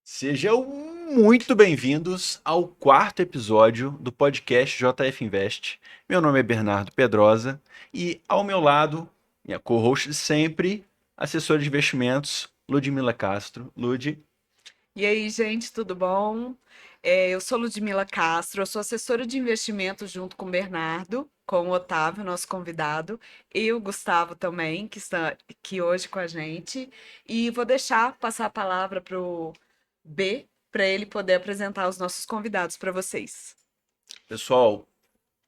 Sejam muito bem-vindos ao quarto episódio do podcast JF Invest. Meu nome é Bernardo Pedrosa e ao meu lado, minha co-host de sempre, assessora de investimentos, Ludmila Castro. Lud, E aí, gente, tudo bom? Eu sou Ludmila Castro, eu sou assessora de investimentos junto com o Bernardo, com o Otávio, nosso convidado, e o Gustavo também, que está aqui hoje com a gente. E vou deixar passar a palavra para o B, para ele poder apresentar os nossos convidados para vocês. pessoal,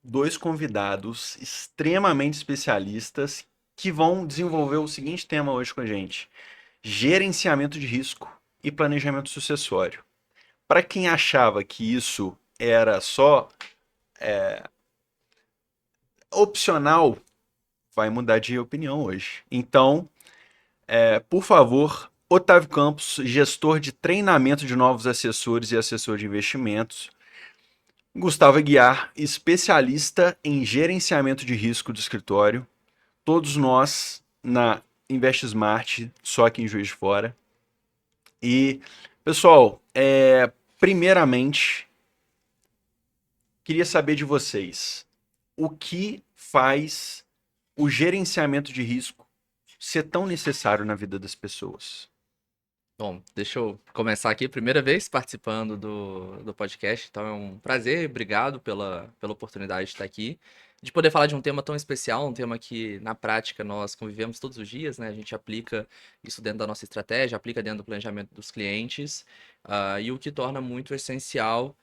dois convidados extremamente especialistas que vão desenvolver o seguinte tema hoje com a gente: gerenciamento de risco e planejamento sucessório. Para quem achava que isso era só opcional, vai mudar de opinião hoje. Então, por favor, Otávio Campos, gestor de treinamento de novos assessores e assessor de investimentos. Gustavo Aguiar, especialista em gerenciamento de risco do escritório. Todos nós na Invest Smart, só aqui em Juiz de Fora. E, pessoal, primeiramente, queria saber de vocês o que faz o gerenciamento de risco ser tão necessário na vida das pessoas. Bom, deixa eu começar aqui. Primeira vez participando do podcast, então é um prazer. Obrigado pela oportunidade de estar aqui, de poder falar de um tema tão especial, um tema que na prática nós convivemos todos os dias, né? A gente aplica isso dentro da nossa estratégia, aplica dentro do planejamento dos clientes, e o que torna muito essencial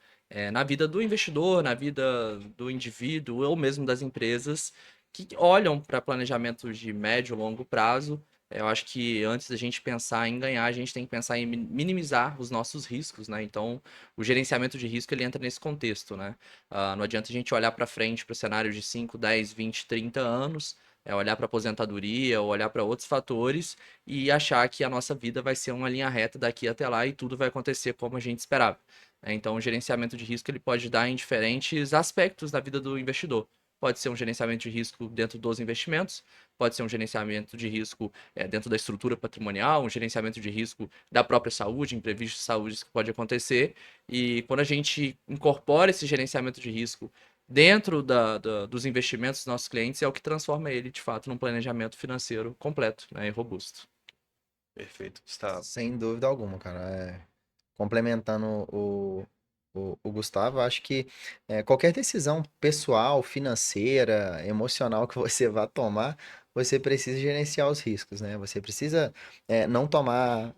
na vida do investidor, na vida do indivíduo ou mesmo das empresas que olham para planejamentos de médio e longo prazo. Eu acho que antes da gente pensar em ganhar, a gente tem que pensar em minimizar os nossos riscos, né? Então, o gerenciamento de risco ele entra nesse contexto, né? Não adianta a gente olhar para frente para o cenário de 5, 10, 20, 30 anos, olhar para aposentadoria ou olhar para outros fatores e achar que a nossa vida vai ser uma linha reta daqui até lá e tudo vai acontecer como a gente esperava. Então, o gerenciamento de risco ele pode dar em diferentes aspectos da vida do investidor. Pode ser um gerenciamento de risco dentro dos investimentos, pode ser um gerenciamento de risco dentro da estrutura patrimonial, um gerenciamento de risco da própria saúde, imprevistos de saúde que pode acontecer. E quando a gente incorpora esse gerenciamento de risco dentro dos investimentos dos nossos clientes, é o que transforma ele, de fato, num planejamento financeiro completo, né, e robusto. Perfeito, Gustavo. Sem dúvida alguma, cara. Complementando o Gustavo, acho que qualquer decisão pessoal, financeira, emocional que você vá tomar, você precisa gerenciar os riscos, né? Você precisa não tomar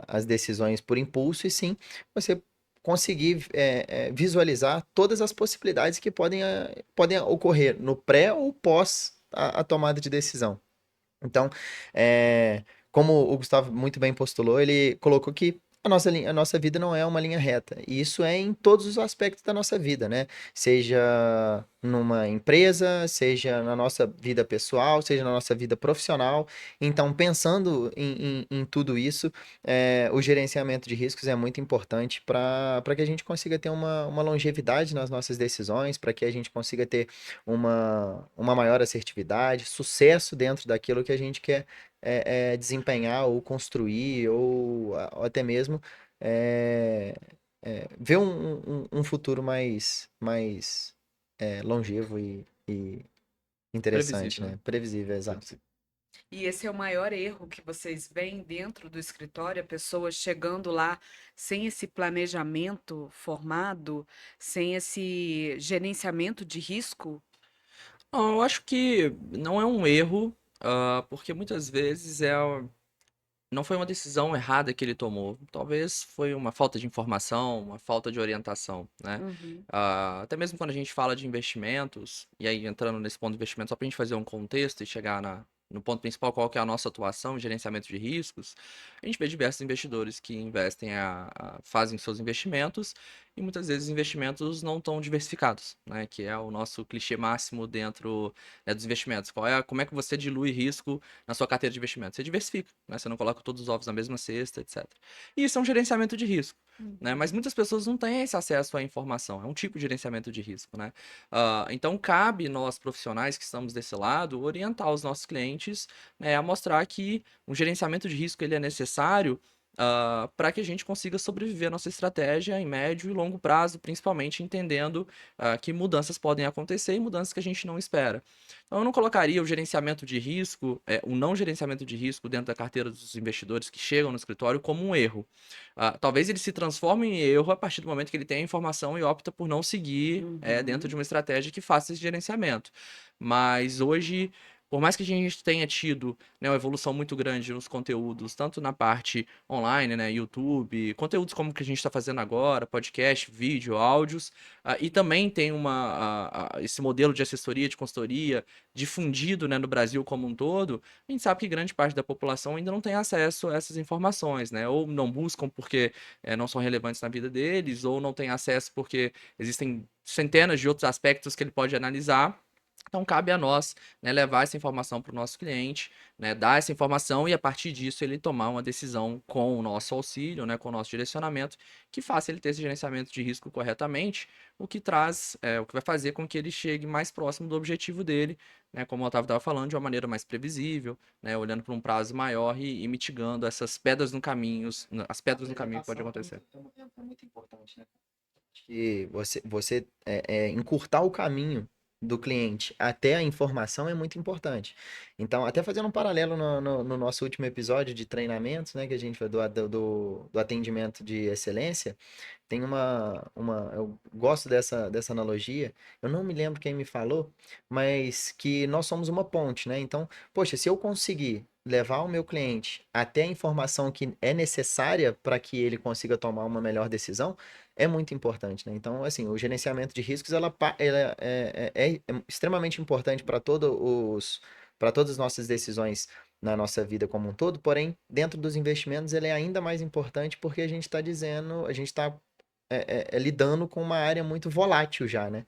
as decisões por impulso, e sim você conseguir visualizar todas as possibilidades que podem ocorrer no pré ou pós a tomada de decisão. Então, como o Gustavo muito bem postulou, ele colocou que a nossa vida não é uma linha reta. E isso é em todos os aspectos da nossa vida, né? Seja numa empresa, seja na nossa vida pessoal, seja na nossa vida profissional. Então, pensando em tudo isso, o gerenciamento de riscos é muito importante para que a gente consiga ter uma longevidade nas nossas decisões, para que a gente consiga ter uma maior assertividade, sucesso dentro daquilo que a gente quer desempenhar ou construir, ou até mesmo é, ver um futuro mais longevo e interessante, Previsível, né? né? Previsível, exato. Previsível. E esse é o maior erro que vocês veem dentro do escritório, a pessoa chegando lá sem esse planejamento formado, sem esse gerenciamento de risco. Não, eu acho que não é um erro, porque muitas vezes não foi uma decisão errada que ele tomou. Talvez foi uma falta de informação, uma falta de orientação, né? Uhum. Até mesmo quando a gente fala de investimentos, e aí entrando nesse ponto de investimento, só para a gente fazer um contexto e chegar no ponto principal, qual que é a nossa atuação em gerenciamento de riscos, a gente vê diversos investidores que investem, fazem seus investimentos, e muitas vezes os investimentos não estão diversificados, né? Que é o nosso clichê máximo dentro, né, dos investimentos. Como é que você dilui risco na sua carteira de investimentos? Você diversifica, né? Você não coloca todos os ovos na mesma cesta, etc. E isso é um gerenciamento de risco, né? Uhum. Mas muitas pessoas não têm esse acesso à informação. É um tipo de gerenciamento de risco, né? Então cabe nós profissionais que estamos desse lado orientar os nossos clientes, né, a mostrar que um gerenciamento de risco ele é necessário para que a gente consiga sobreviver a nossa estratégia em médio e longo prazo, principalmente entendendo que mudanças podem acontecer e mudanças que a gente não espera. Então, eu não colocaria o gerenciamento de risco, o não gerenciamento de risco dentro da carteira dos investidores que chegam no escritório como um erro. Talvez ele se transforme em erro a partir do momento que ele tem a informação e opta por não seguir dentro de uma estratégia que faça esse gerenciamento. Mas hoje, por mais que a gente tenha tido, né, uma evolução muito grande nos conteúdos, tanto na parte online, né, YouTube, conteúdos como o que a gente está fazendo agora, podcast, vídeo, áudios, e também tem esse modelo de assessoria, de consultoria difundido, né, no Brasil como um todo. A gente sabe que grande parte da população ainda não tem acesso a essas informações, né, ou não buscam porque não são relevantes na vida deles, ou não tem acesso porque existem centenas de outros aspectos que ele pode analisar. Então, cabe a nós, né, levar essa informação para o nosso cliente, né, dar essa informação e, a partir disso, ele tomar uma decisão com o nosso auxílio, né, com o nosso direcionamento, que faça ele ter esse gerenciamento de risco corretamente, o que traz, o que vai fazer com que ele chegue mais próximo do objetivo dele, né, como o Otávio estava falando, de uma maneira mais previsível, né, olhando para um prazo maior e mitigando essas pedras no caminho, as pedras no caminho que pode acontecer. É muito importante, né? Que você encurtar o caminho do cliente até a informação é muito importante. Então, até fazendo um paralelo no nosso último episódio de treinamentos, né, que a gente foi do atendimento de excelência, tem eu gosto dessa analogia, eu não me lembro quem me falou, mas que nós somos uma ponte, né? Então, poxa, se eu conseguir levar o meu cliente até a informação que é necessária para que ele consiga tomar uma melhor decisão, é muito importante, né? Então, assim, o gerenciamento de riscos, ela é extremamente importante para todas as nossas decisões na nossa vida como um todo, porém, dentro dos investimentos, ele é ainda mais importante porque a gente está dizendo, a gente está lidando com uma área muito volátil já, né?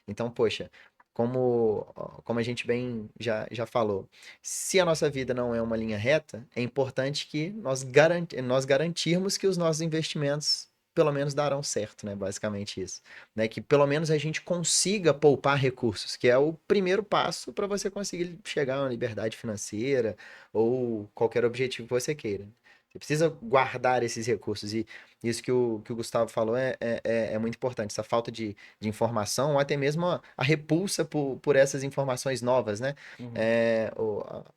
Então, poxa, como a gente bem já falou, se a nossa vida não é uma linha reta, é importante que nós garantirmos que os nossos investimentos pelo menos darão certo, né? Basicamente isso. Né? Que pelo menos a gente consiga poupar recursos, que é o primeiro passo para você conseguir chegar a uma liberdade financeira ou qualquer objetivo que você queira. Você precisa guardar esses recursos. E isso que o Gustavo falou é muito importante. Essa falta de informação, ou até mesmo a repulsa por essas informações novas, né? Uhum.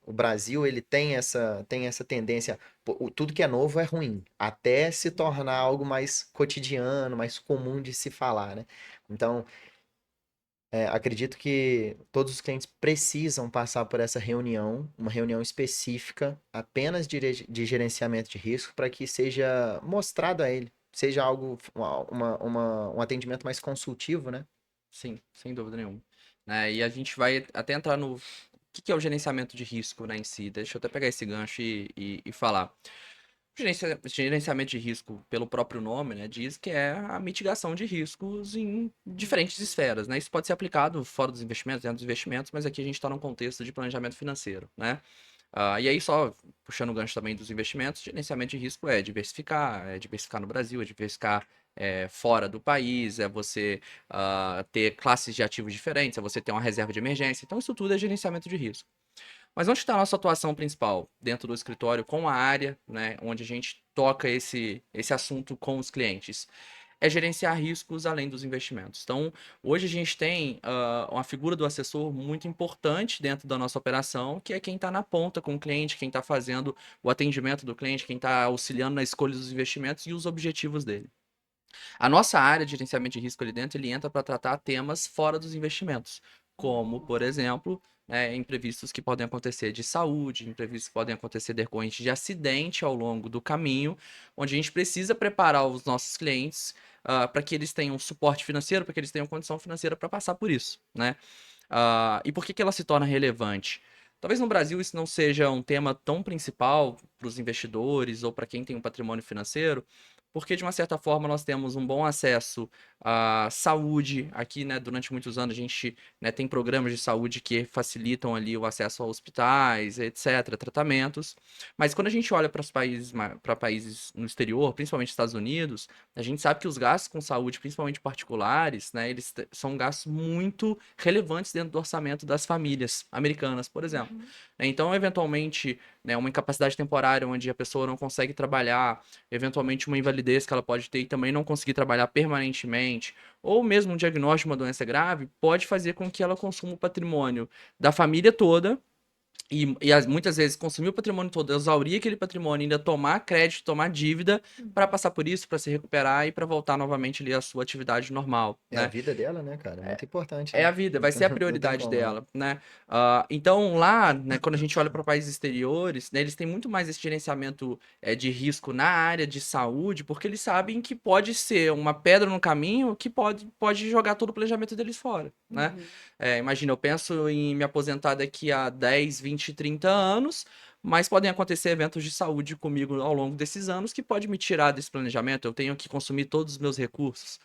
O Brasil, ele tem essa tendência. Tudo que é novo é ruim, até se tornar algo mais cotidiano, mais comum de se falar, né? Então, acredito que todos os clientes precisam passar por essa reunião, uma reunião específica apenas de gerenciamento de risco, para que seja mostrado a ele, seja algo, um atendimento mais consultivo, né? Sim, sem dúvida nenhuma. Né, e a gente vai até entrar no que é o gerenciamento de risco, né, em si. Deixa eu até pegar esse gancho e falar. O gerenciamento de risco, pelo próprio nome, né, diz que é a mitigação de riscos em diferentes esferas, né? Isso pode ser aplicado fora dos investimentos, dentro dos investimentos, mas aqui a gente está num contexto de planejamento financeiro, né? E aí, só puxando o gancho também dos investimentos, gerenciamento de risco é diversificar no Brasil, é diversificar fora do país, é você ter classes de ativos diferentes, é você ter uma reserva de emergência. Então, isso tudo é gerenciamento de risco. Mas onde está a nossa atuação principal? Dentro do escritório, com a área, né, onde a gente toca esse assunto com os clientes. É gerenciar riscos além dos investimentos. Então, hoje a gente tem uma figura do assessor muito importante dentro da nossa operação, que é quem está na ponta com o cliente, quem está fazendo o atendimento do cliente, quem está auxiliando na escolha dos investimentos e os objetivos dele. A nossa área de gerenciamento de risco ali dentro, ele entra para tratar temas fora dos investimentos, como, por exemplo, imprevistos que podem acontecer de saúde, imprevistos que podem acontecer decorrentes de acidente ao longo do caminho, onde a gente precisa preparar os nossos clientes para que eles tenham suporte financeiro, para que eles tenham condição financeira para passar por isso, né? E por que ela se torna relevante? Talvez no Brasil isso não seja um tema tão principal para os investidores ou para quem tem um patrimônio financeiro, porque de uma certa forma nós temos um bom acesso à saúde aqui, né? Durante muitos anos a gente, né, tem programas de saúde que facilitam ali o acesso a hospitais, etc., tratamentos. Mas quando a gente olha para países no exterior, principalmente Estados Unidos, a gente sabe que os gastos com saúde, principalmente particulares, né, são gastos muito relevantes dentro do orçamento das famílias americanas, por exemplo. Então, eventualmente, né, uma incapacidade temporária onde a pessoa não consegue trabalhar, eventualmente uma invalidez que ela pode ter e também não conseguir trabalhar permanentemente, ou mesmo um diagnóstico de uma doença grave, pode fazer com que ela consuma o patrimônio da família toda muitas vezes consumir o patrimônio todo, exaurir aquele patrimônio, ainda tomar crédito, tomar dívida para passar por isso, para se recuperar e para voltar novamente ali à sua atividade normal, É a né? vida dela, né, cara? É muito importante, É né? a vida, vai ser a Não tem prioridade como, não. dela, né? Então lá, né, quando a gente olha para países exteriores, né, eles têm muito mais esse gerenciamento de risco na área de saúde, porque eles sabem que pode ser uma pedra no caminho que pode jogar todo o planejamento deles fora, né? Imagina, eu penso em me aposentar daqui a 10, 20, 30 anos, mas podem acontecer eventos de saúde comigo ao longo desses anos que pode me tirar desse planejamento. Eu tenho que consumir todos os meus recursos.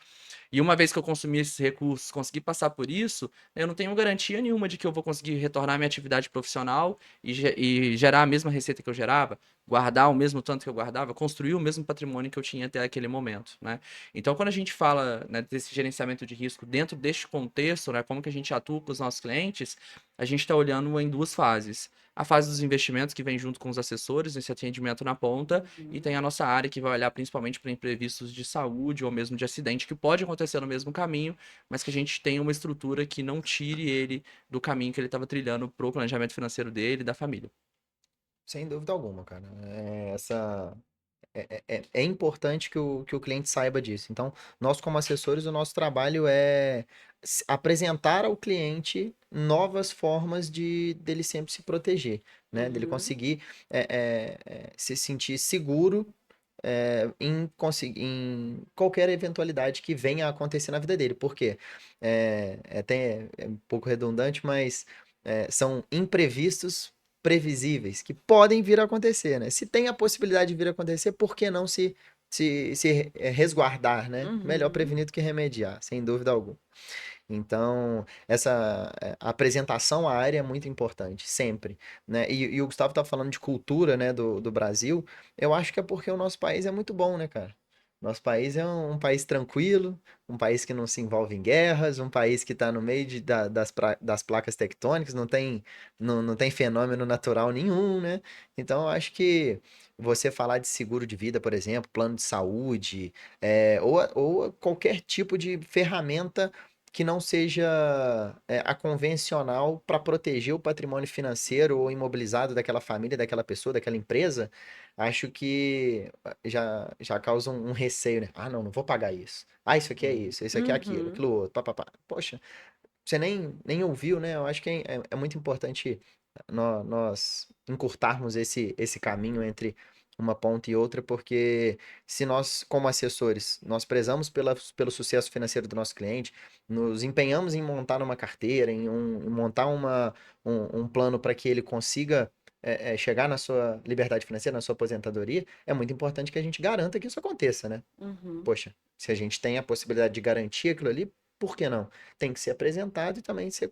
E uma vez que eu consumir esses recursos, conseguir passar por isso, eu não tenho garantia nenhuma de que eu vou conseguir retornar à minha atividade profissional e gerar a mesma receita que eu gerava, guardar o mesmo tanto que eu guardava, construir o mesmo patrimônio que eu tinha até aquele momento, né? Então, quando a gente fala, né, desse gerenciamento de risco dentro deste contexto, né, como que a gente atua com os nossos clientes, a gente está olhando em duas fases. A fase dos investimentos, que vem junto com os assessores, esse atendimento na ponta, e tem a nossa área que vai olhar principalmente para imprevistos de saúde ou mesmo de acidente, que pode acontecer no mesmo caminho, mas que a gente tem uma estrutura que não tire ele do caminho que ele estava trilhando para o planejamento financeiro dele e da família. Sem dúvida alguma, cara. É importante que o cliente saiba disso. Então, nós, como assessores, o nosso trabalho é apresentar ao cliente novas formas de dele sempre se proteger, né? Dele conseguir se sentir seguro em qualquer eventualidade que venha a acontecer na vida dele. Por quê? É um pouco redundante, mas são imprevistos previsíveis que podem vir a acontecer, né? Se tem a possibilidade de vir a acontecer, por que não se resguardar, né? Melhor prevenir do que remediar, sem dúvida alguma. Então, essa apresentação à área é muito importante, sempre, né? E o Gustavo tá falando de cultura, né, do Brasil. Eu acho que é porque o nosso país é muito bom, né, cara? Nosso país é um país tranquilo, um país que não se envolve em guerras, um país que está no meio das placas tectônicas, não tem fenômeno natural nenhum, né? Então, eu acho que você falar de seguro de vida, por exemplo, plano de saúde, ou qualquer tipo de ferramenta que não seja a convencional para proteger o patrimônio financeiro ou imobilizado daquela família, daquela pessoa, daquela empresa, acho que já causa um receio, né? Ah, não vou pagar isso. Ah, isso aqui é isso, isso aqui é aquilo, aquilo outro, papapá. Poxa, você nem ouviu, né? Eu acho que é muito importante nós encurtarmos esse caminho entre uma ponta e outra, porque se nós, como assessores, nós prezamos pelo sucesso financeiro do nosso cliente, nos empenhamos em montar uma carteira, em montar um plano para que ele consiga chegar na sua liberdade financeira, na sua aposentadoria, é muito importante que a gente garanta que isso aconteça, né? Poxa, se a gente tem a possibilidade de garantir aquilo ali, por que não? Tem que ser apresentado e também ser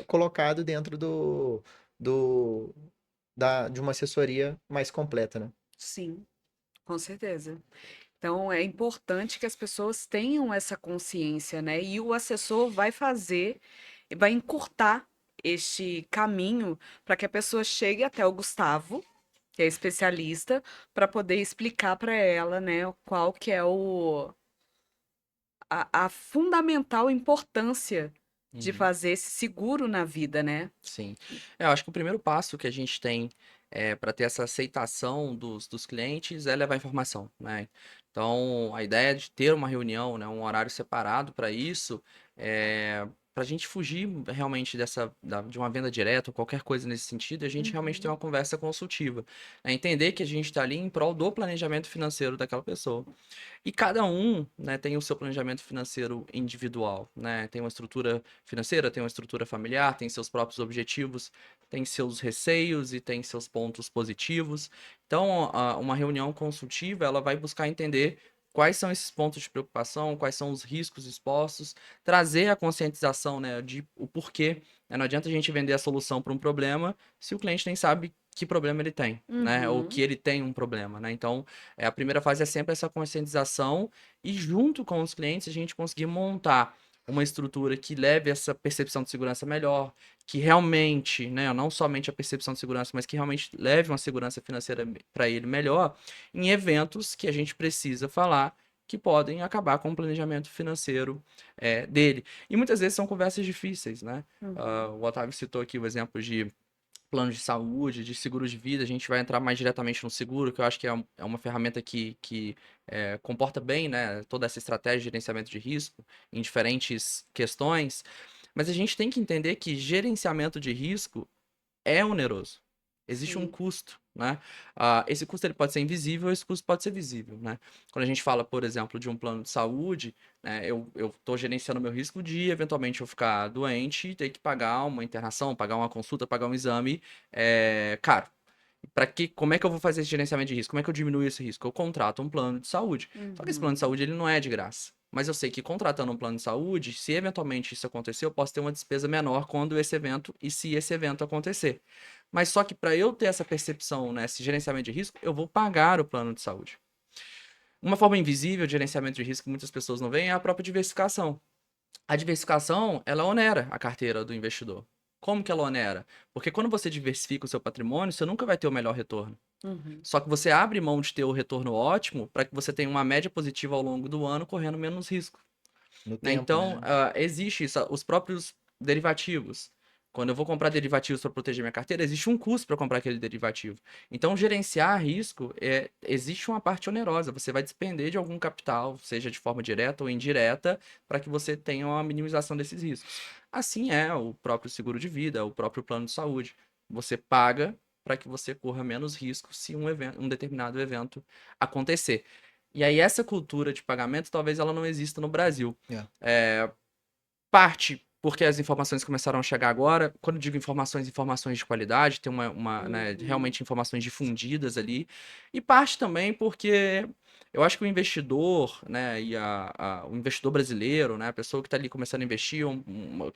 colocado dentro do, de uma assessoria mais completa, né? Sim, com certeza. Então, é importante que as pessoas tenham essa consciência, né? E o assessor vai fazer, vai encurtar este caminho para que a pessoa chegue até o Gustavo, que é especialista, para poder explicar para ela, né, qual que é a fundamental importância de Uhum. fazer esse seguro na vida, né? Sim. Eu acho que o primeiro passo que a gente tem para ter essa aceitação dos clientes é levar informação, né? Então, a ideia de ter uma reunião, né, um horário separado para isso, para a gente fugir realmente de uma venda direta ou qualquer coisa nesse sentido, a gente realmente tem uma conversa consultiva. É entender que a gente está ali em prol do planejamento financeiro daquela pessoa. E cada um, né, tem o seu planejamento financeiro individual, né? Tem uma estrutura financeira, tem uma estrutura familiar, tem seus próprios objetivos, tem seus receios e tem seus pontos positivos. Então, uma reunião consultiva, ela vai buscar entender quais são esses pontos de preocupação, quais são os riscos expostos, trazer a conscientização, né, de o porquê. Né? Não adianta a gente vender a solução para um problema se o cliente nem sabe que problema ele tem, né? Ou Uhum. que ele tem um problema, né? Então, a primeira fase é sempre essa conscientização e junto com os clientes a gente conseguir montar uma estrutura que leve essa percepção de segurança melhor, que realmente, né, não somente a percepção de segurança, mas que realmente leve uma segurança financeira para ele melhor, em eventos que a gente precisa falar que podem acabar com o planejamento financeiro dele. E muitas vezes são conversas difíceis, né? Uhum. O Otávio citou aqui o exemplo de plano de saúde, de seguro de vida, a gente vai entrar mais diretamente no seguro, que eu acho que é uma ferramenta que comporta bem, né, toda essa estratégia de gerenciamento de risco em diferentes questões, mas a gente tem que entender que gerenciamento de risco é oneroso. Existe um Sim. custo, né? Esse custo ele pode ser invisível, esse custo pode ser visível, né? Quando a gente fala, por exemplo, de um plano de saúde, né, eu estou gerenciando meu risco de eventualmente eu ficar doente e ter que pagar uma internação, pagar uma consulta, pagar um exame caro. Como é que eu vou fazer esse gerenciamento de risco? Como é que eu diminuo esse risco? Eu contrato um plano de saúde. Só que esse plano de Uhum. saúde ele não é de graça. Mas eu sei que contratando um plano de saúde, se eventualmente isso acontecer, eu posso ter uma despesa menor quando esse evento e se esse evento acontecer. Mas só que para eu ter essa percepção, né, esse gerenciamento de risco, eu vou pagar o plano de saúde. Uma forma invisível de gerenciamento de risco que muitas pessoas não veem é a própria diversificação. A diversificação, ela onera a carteira do investidor. Como que ela onera? Porque quando você diversifica o seu patrimônio, você nunca vai ter o melhor retorno. Uhum. Só que você abre mão de ter o retorno ótimo para que você tenha uma média positiva ao longo do ano, correndo menos risco. No Né? tempo, Então, né? existe isso, os próprios derivativos. Quando eu vou comprar derivativos para proteger minha carteira, existe um custo para comprar aquele derivativo. Então, gerenciar risco, existe uma parte onerosa. Você vai despender de algum capital, seja de forma direta ou indireta, para que você tenha uma minimização desses riscos. Assim é o próprio seguro de vida, o próprio plano de saúde. Você paga para que você corra menos risco se um determinado evento acontecer. E aí, essa cultura de pagamento, talvez ela não exista no Brasil. É. Parte porque as informações começaram a chegar agora. Quando eu digo informações, informações de qualidade, tem né, Uhum. realmente informações difundidas ali. E parte também porque eu acho que o investidor, né, o investidor brasileiro, né, a pessoa que está ali começando a investir,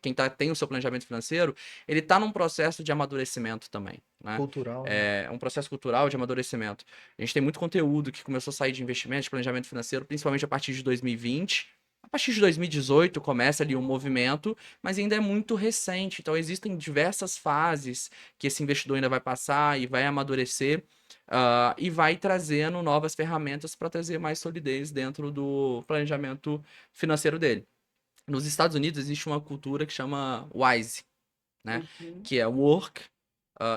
quem tem o seu planejamento financeiro, ele está num processo de amadurecimento também, né? Cultural, né? É um processo cultural de amadurecimento. A gente tem muito conteúdo que começou a sair de investimento, de planejamento financeiro, principalmente a partir de 2020. A partir de 2018 começa ali um movimento, mas ainda é muito recente. Então existem diversas fases que esse investidor ainda vai passar e vai amadurecer, e vai trazendo novas ferramentas para trazer mais solidez dentro do planejamento financeiro dele. Nos Estados Unidos existe uma cultura que chama WISE, né? Uhum. Que é Work,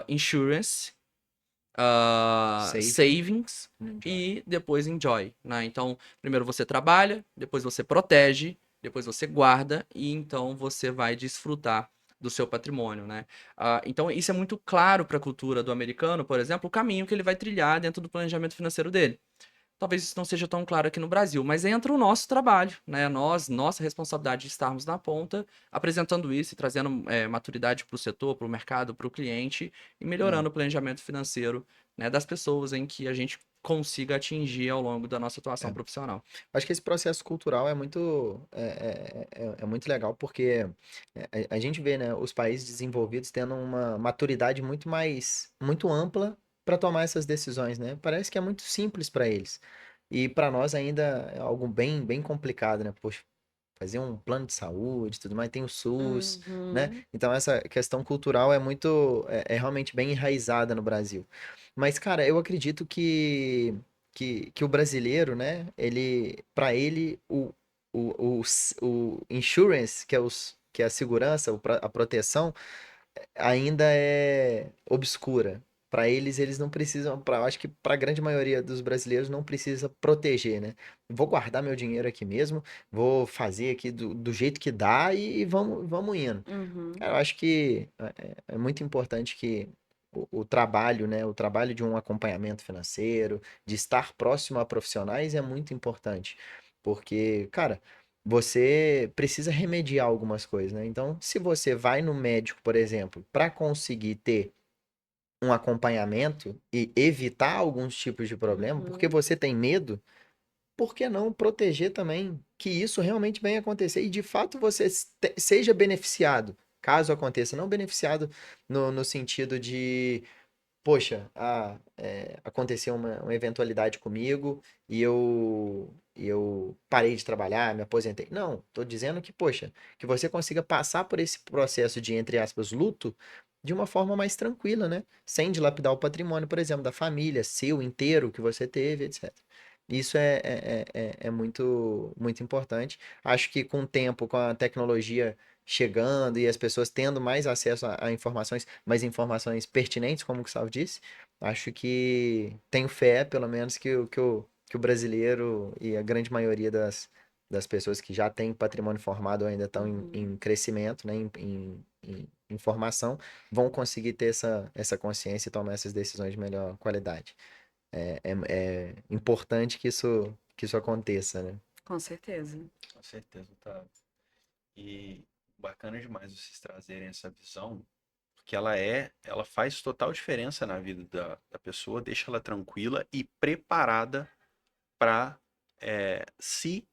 Insurance, Saving. savings Enjoy. e depois enjoy, né? Então, primeiro você trabalha, depois você protege, depois você guarda e então você vai desfrutar do seu patrimônio, né? Então, isso é muito claro para a cultura do americano, por exemplo, o caminho que ele vai trilhar dentro do planejamento financeiro dele. Talvez isso não seja tão claro aqui no Brasil, mas entra o nosso trabalho, né? Nossa responsabilidade de estarmos na ponta, apresentando isso e trazendo maturidade para o setor, para o mercado, para o cliente e É. melhorando o planejamento financeiro, né, das pessoas em que a gente consiga atingir ao longo da nossa atuação É. profissional. Acho que esse processo cultural é muito legal porque a gente vê, né, os países desenvolvidos tendo uma maturidade muito ampla para tomar essas decisões, né? Parece que é muito simples para eles. E para nós ainda é algo bem complicado, né? Poxa, fazer um plano de saúde, e tudo mais, tem o SUS, né? Uhum. Então essa questão cultural é realmente bem enraizada no Brasil. Mas, cara, eu acredito que o brasileiro, né? Para ele, o insurance, que é a segurança, a proteção, ainda é obscura. Para eles não precisam, acho que para a grande maioria dos brasileiros não precisa proteger, né? Vou guardar meu dinheiro aqui mesmo, vou fazer aqui do jeito que dá e vamos indo. Uhum. Cara, eu acho que é muito importante que o trabalho, né? O trabalho de um acompanhamento financeiro, de estar próximo a profissionais é muito importante. Porque, cara, você precisa remediar algumas coisas, né? Então, se você vai no médico, por exemplo, para conseguir ter um acompanhamento e evitar alguns tipos de problema, porque Uhum. você tem medo, por que não proteger também que isso realmente venha acontecer e de fato você seja beneficiado, caso aconteça, não beneficiado no sentido de poxa, aconteceu uma eventualidade comigo e eu parei de trabalhar, me aposentei. Não, tô dizendo que, poxa, que você consiga passar por esse processo de, entre aspas, luto de uma forma mais tranquila, né? Sem dilapidar o patrimônio, por exemplo, da família, seu inteiro que você teve, etc. Isso é muito, muito importante. Acho que com o tempo, com a tecnologia chegando e as pessoas tendo mais acesso a informações, mais informações pertinentes, como o Gustavo disse, acho que tenho fé, pelo menos, que o brasileiro e a grande maioria das pessoas que já têm patrimônio formado ainda estão em crescimento, né, em formação, vão conseguir ter essa consciência e tomar essas decisões de melhor qualidade. É importante que isso aconteça, né? Com certeza. Com certeza, tá. E bacana demais vocês trazerem essa visão, porque ela faz total diferença na vida da pessoa, deixa ela tranquila e preparada para se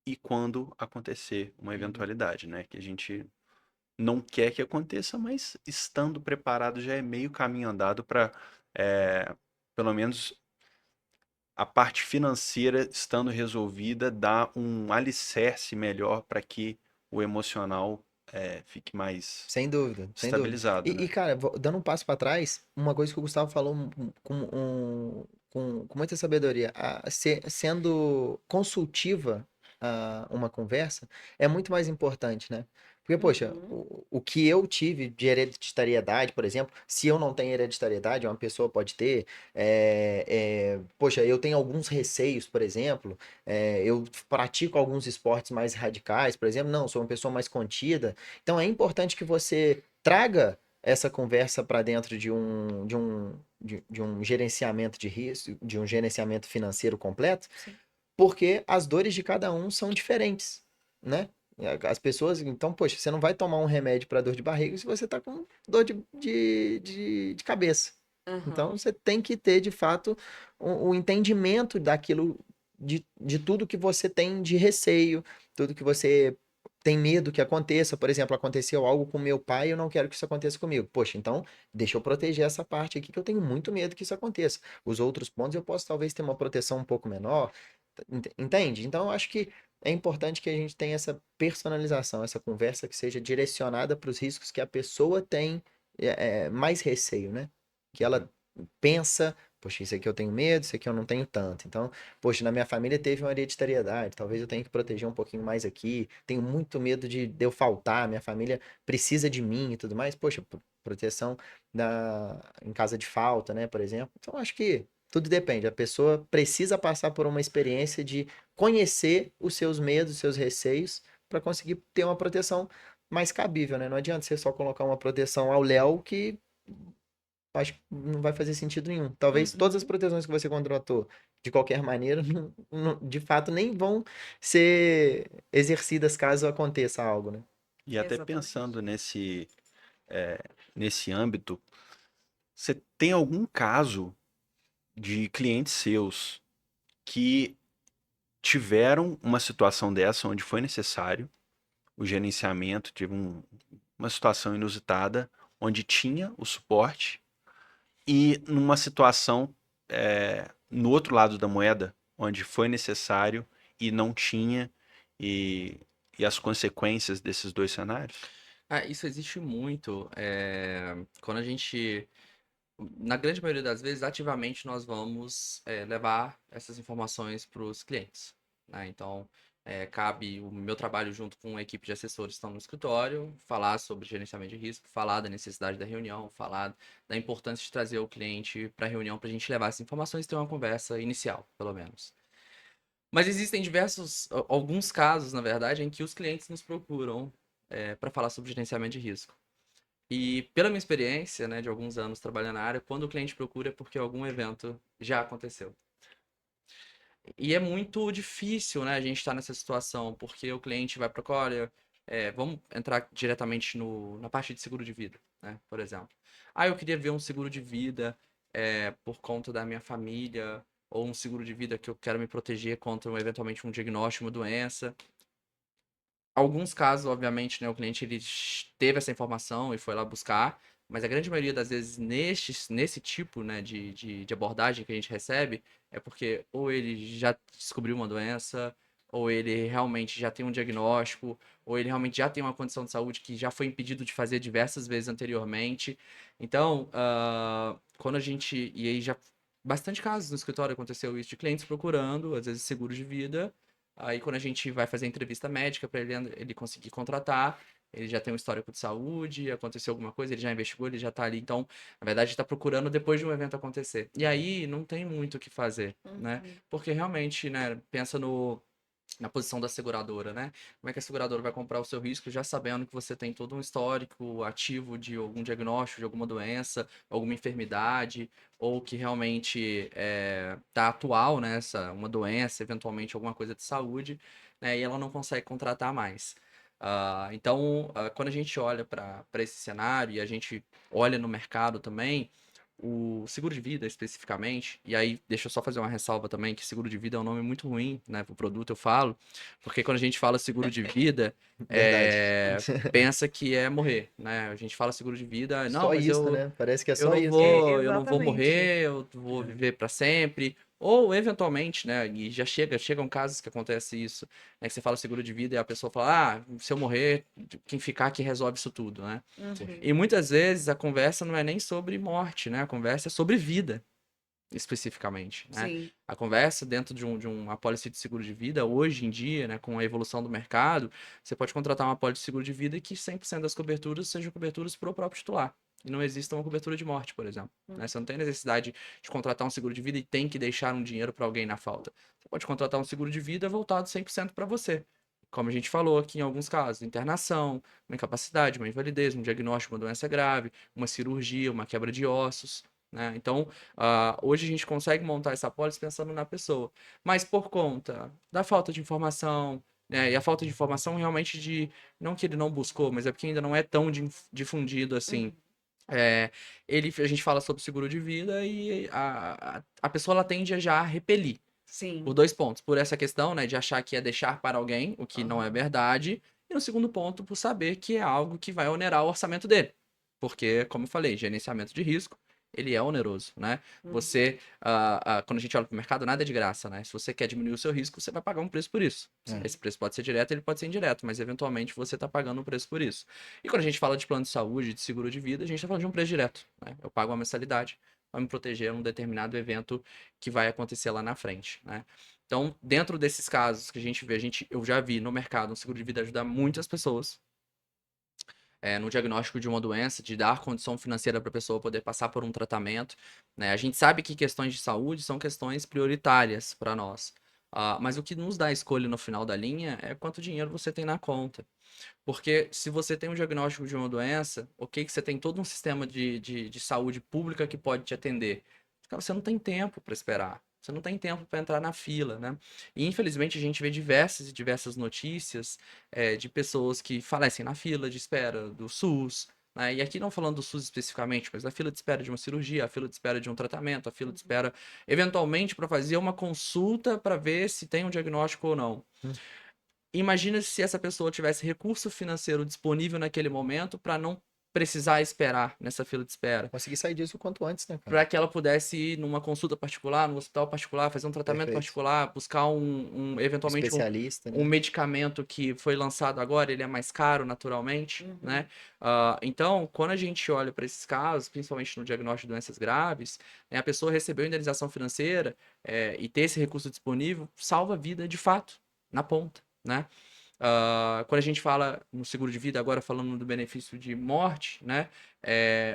e quando acontecer uma eventualidade, né? Que a gente não quer que aconteça, mas estando preparado já é meio caminho andado para, pelo menos, a parte financeira estando resolvida, dar um alicerce melhor para que o emocional fique mais Sem dúvida, sem dúvida. estabilizado, E, né? cara, dando um passo para trás, uma coisa que o Gustavo falou com muita sabedoria, sendo consultiva a uma conversa, é muito mais importante, né? Porque, poxa, Uhum. o que eu tive de hereditariedade, por exemplo, se eu não tenho hereditariedade, uma pessoa pode ter, poxa, eu tenho alguns receios, por exemplo, eu pratico alguns esportes mais radicais, por exemplo, não, sou uma pessoa mais contida, então é importante que você traga essa conversa para dentro de um gerenciamento de risco, de um gerenciamento financeiro completo, Sim. porque as dores de cada um são diferentes, né? As pessoas, então, poxa, você não vai tomar um remédio para dor de barriga se você está com dor de cabeça. Então, Aham. você tem que ter, de fato, o entendimento daquilo, de tudo que você tem de receio, tudo que você tem medo que aconteça. Por exemplo, aconteceu algo com meu pai e eu não quero que isso aconteça comigo. Poxa, então, deixa eu proteger essa parte aqui que eu tenho muito medo que isso aconteça. Os outros pontos eu posso talvez ter uma proteção um pouco menor. Entende? Então, eu acho que é importante que a gente tenha essa personalização, essa conversa que seja direcionada para os riscos que a pessoa tem mais receio, né? Que Uhum. ela pensa, poxa, isso aqui eu tenho medo, isso aqui eu não tenho tanto. Então, poxa, na minha família teve uma hereditariedade, talvez eu tenha que proteger um pouquinho mais aqui. Tenho muito medo de eu faltar, minha família precisa de mim e tudo mais. Poxa, proteção em casa de falta, né, por exemplo. Então, acho que tudo depende. A pessoa precisa passar por uma experiência de conhecer os seus medos, os seus receios, para conseguir ter uma proteção mais cabível, né? Não adianta você só colocar uma proteção ao léu que acho que não vai fazer sentido nenhum. Talvez todas as Uhum. proteções que você contratou, de qualquer maneira, de fato nem vão ser exercidas caso aconteça algo, né? E até Exatamente. pensando nesse âmbito, você tem algum caso de clientes seus que tiveram uma situação dessa onde foi necessário o gerenciamento, teve uma situação inusitada, onde tinha o suporte, e numa situação no outro lado da moeda, onde foi necessário e não tinha, e, e as consequências desses dois cenários? Ah, isso existe muito. Quando a gente, na grande maioria das vezes, ativamente nós vamos levar essas informações para os clientes, né? Então, cabe o meu trabalho junto com a equipe de assessores que estão no escritório, falar sobre gerenciamento de risco, falar da necessidade da reunião, falar da importância de trazer o cliente para a reunião para a gente levar essas informações e ter uma conversa inicial, pelo menos. Mas existem alguns casos, na verdade, em que os clientes nos procuram para falar sobre gerenciamento de risco. E pela minha experiência, né, de alguns anos trabalhando na área, quando o cliente procura é porque algum evento já aconteceu. E é muito difícil, né, a gente estar nessa situação, porque o cliente vai para olha, vamos entrar diretamente na parte de seguro de vida, né, por exemplo. Ah, eu queria ver um seguro de vida por conta da minha família. ou um seguro de vida que eu quero me proteger contra eventualmente um diagnóstico, uma doença. Alguns casos, obviamente, né, o cliente ele teve essa informação e foi lá buscar, mas a grande maioria das vezes nesse tipo, né, de abordagem que a gente recebe é porque ou ele já descobriu uma doença, ou ele realmente já tem um diagnóstico, ou ele realmente já tem uma condição de saúde que já foi impedido de fazer diversas vezes anteriormente. Então, quando a gente. E aí já. Bastante casos no escritório aconteceu isso de clientes procurando, às vezes, seguros de vida. Aí, quando a gente vai fazer entrevista médica para ele conseguir contratar, ele já tem um histórico de saúde, aconteceu alguma coisa, ele já investigou, ele já tá ali. Então, na verdade, está procurando depois de um evento acontecer. E aí, não tem muito o que fazer, né? Uhum. Porque realmente, né, pensa na posição da seguradora, né? Como é que a seguradora vai comprar o seu risco já sabendo que você tem todo um histórico ativo de algum diagnóstico, de alguma doença, alguma enfermidade, ou que realmente tá atual, né? Uma doença, eventualmente alguma coisa de saúde, né? E ela não consegue contratar mais. Então, quando a gente olha para esse cenário e a gente olha no mercado também, o seguro de vida especificamente, e aí deixa eu só fazer uma ressalva também, que seguro de vida é um nome muito ruim, né, pro produto eu falo, porque quando a gente fala seguro de vida, Verdade. pensa que é morrer, né, a gente fala seguro de vida, não, Só mas isso, né? Parece que é só isso. eu não vou Exatamente. morrer, eu vou viver para sempre. Ou eventualmente, né? E já chegam casos que acontece isso, né? Que você fala seguro de vida e a pessoa fala, se eu morrer, quem ficar aqui resolve isso tudo, né? Uhum. E muitas vezes a conversa não é nem sobre morte, né? A conversa é sobre vida, especificamente, né? Sim. A conversa dentro de uma apólice de seguro de vida, hoje em dia, né, com a evolução do mercado, você pode contratar uma apólice de seguro de vida que 100% das coberturas sejam coberturas para o próprio titular. E não exista uma cobertura de morte, por exemplo. Né? Você não tem necessidade de contratar um seguro de vida e tem que deixar um dinheiro para alguém na falta. Você pode contratar um seguro de vida voltado 100% para você. Como a gente falou aqui em alguns casos, internação, uma incapacidade, uma invalidez, um diagnóstico, uma doença grave, uma cirurgia, uma quebra de ossos, né? Então, hoje a gente consegue montar essa apólice pensando na pessoa, mas por conta da falta de informação, né? E a falta de informação realmente não que ele não buscou, mas é porque ainda não é tão difundido assim. Uhum. A gente fala sobre seguro de vida e a pessoa ela tende a já repelir. Por Sim. 2 pontos. Por essa questão, né, de achar que é deixar para alguém, o que não é Aham. verdade. E no segundo ponto, por saber que é algo que vai onerar o orçamento dele. Porque, como eu falei, gerenciamento de risco, ele é oneroso, né? Uhum. Quando a gente olha para o mercado, nada é de graça, né? Se você quer diminuir o seu risco, você vai pagar um preço por isso. Sim. Esse preço pode ser direto, ele pode ser indireto, mas eventualmente você está pagando um preço por isso. E quando a gente fala de plano de saúde, de seguro de vida, a gente está falando de um preço direto, né? Eu pago uma mensalidade para me proteger num determinado evento que vai acontecer lá na frente, né? Então, dentro desses casos que a gente vê, eu já vi no mercado um seguro de vida ajudar muitas pessoas no diagnóstico de uma doença, de dar condição financeira para a pessoa poder passar por um tratamento, né? A gente sabe que questões de saúde são questões prioritárias para nós. Mas o que nos dá a escolha no final da linha é quanto dinheiro você tem na conta. Porque se você tem um diagnóstico de uma doença, ok, que você tem todo um sistema de saúde pública que pode te atender. Cara, você não tem tempo para esperar. Você não tem tempo para entrar na fila, né? E infelizmente a gente vê diversas e diversas notícias de pessoas que falecem na fila de espera do SUS, né? E aqui não falando do SUS especificamente, mas da fila de espera de uma cirurgia, a fila de espera de um tratamento, a fila de espera eventualmente para fazer uma consulta para ver se tem um diagnóstico ou não. Imagina se essa pessoa tivesse recurso financeiro disponível naquele momento para não precisar esperar nessa fila de espera. Conseguir sair disso o quanto antes, né, cara? Para que ela pudesse ir numa consulta particular, no hospital particular, fazer um tratamento Perfeito. particular, buscar eventualmente Especialista, um né? medicamento que foi lançado agora, ele é mais caro naturalmente, Uhum. né? Então, quando a gente olha para esses casos, principalmente no diagnóstico de doenças graves, né, a pessoa recebeu indenização financeira e ter esse recurso disponível salva a vida de fato, na ponta, né? Quando a gente fala no seguro de vida, agora falando do benefício de morte, né?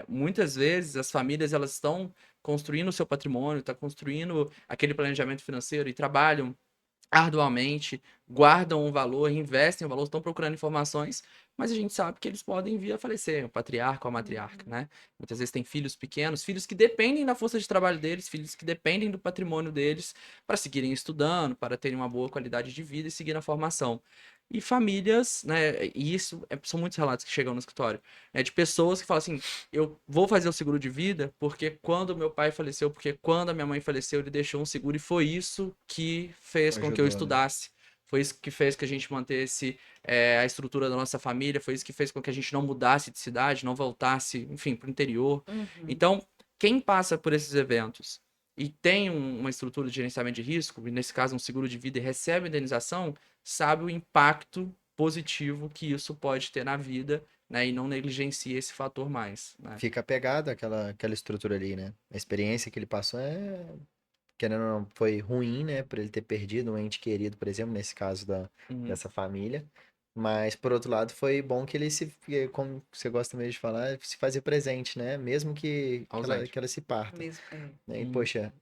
Muitas vezes as famílias elas estão construindo o seu patrimônio, estão construindo aquele planejamento financeiro e trabalham arduamente, guardam um valor, investem um valor, estão procurando informações, mas a gente sabe que eles podem vir a falecer, o patriarca ou a matriarca, né? Muitas vezes tem filhos pequenos, filhos que dependem da força de trabalho deles, filhos que dependem do patrimônio deles para seguirem estudando, para terem uma boa qualidade de vida e seguir na formação. e famílias, né? E isso são muitos relatos que chegam no escritório, né? De pessoas que falam assim: eu vou fazer o seguro de vida porque quando meu pai faleceu, porque quando a minha mãe faleceu, ele deixou um seguro e foi isso que fez com que eu Ajudou, né? estudasse. Foi isso que fez que a gente mantesse a estrutura da nossa família, foi isso que fez com que a gente não mudasse de cidade, não voltasse, enfim, para o interior. Uhum. Então, quem passa por esses eventos e tem uma estrutura de gerenciamento de risco, e nesse caso um seguro de vida e recebe indenização, sabe o impacto positivo que isso pode ter na vida, né? E não negligencia esse fator mais, né? Fica apegado àquela estrutura ali, né? A experiência que ele passou querendo ou não, foi ruim, né? Por ele ter perdido um ente querido, por exemplo, nesse caso Uhum. dessa família. Mas, por outro lado, foi bom que ele como você gosta mesmo de falar, se fazer presente, né? Mesmo Ausente. que ela se parta. Mesmo, é. Né? E, Uhum. poxa,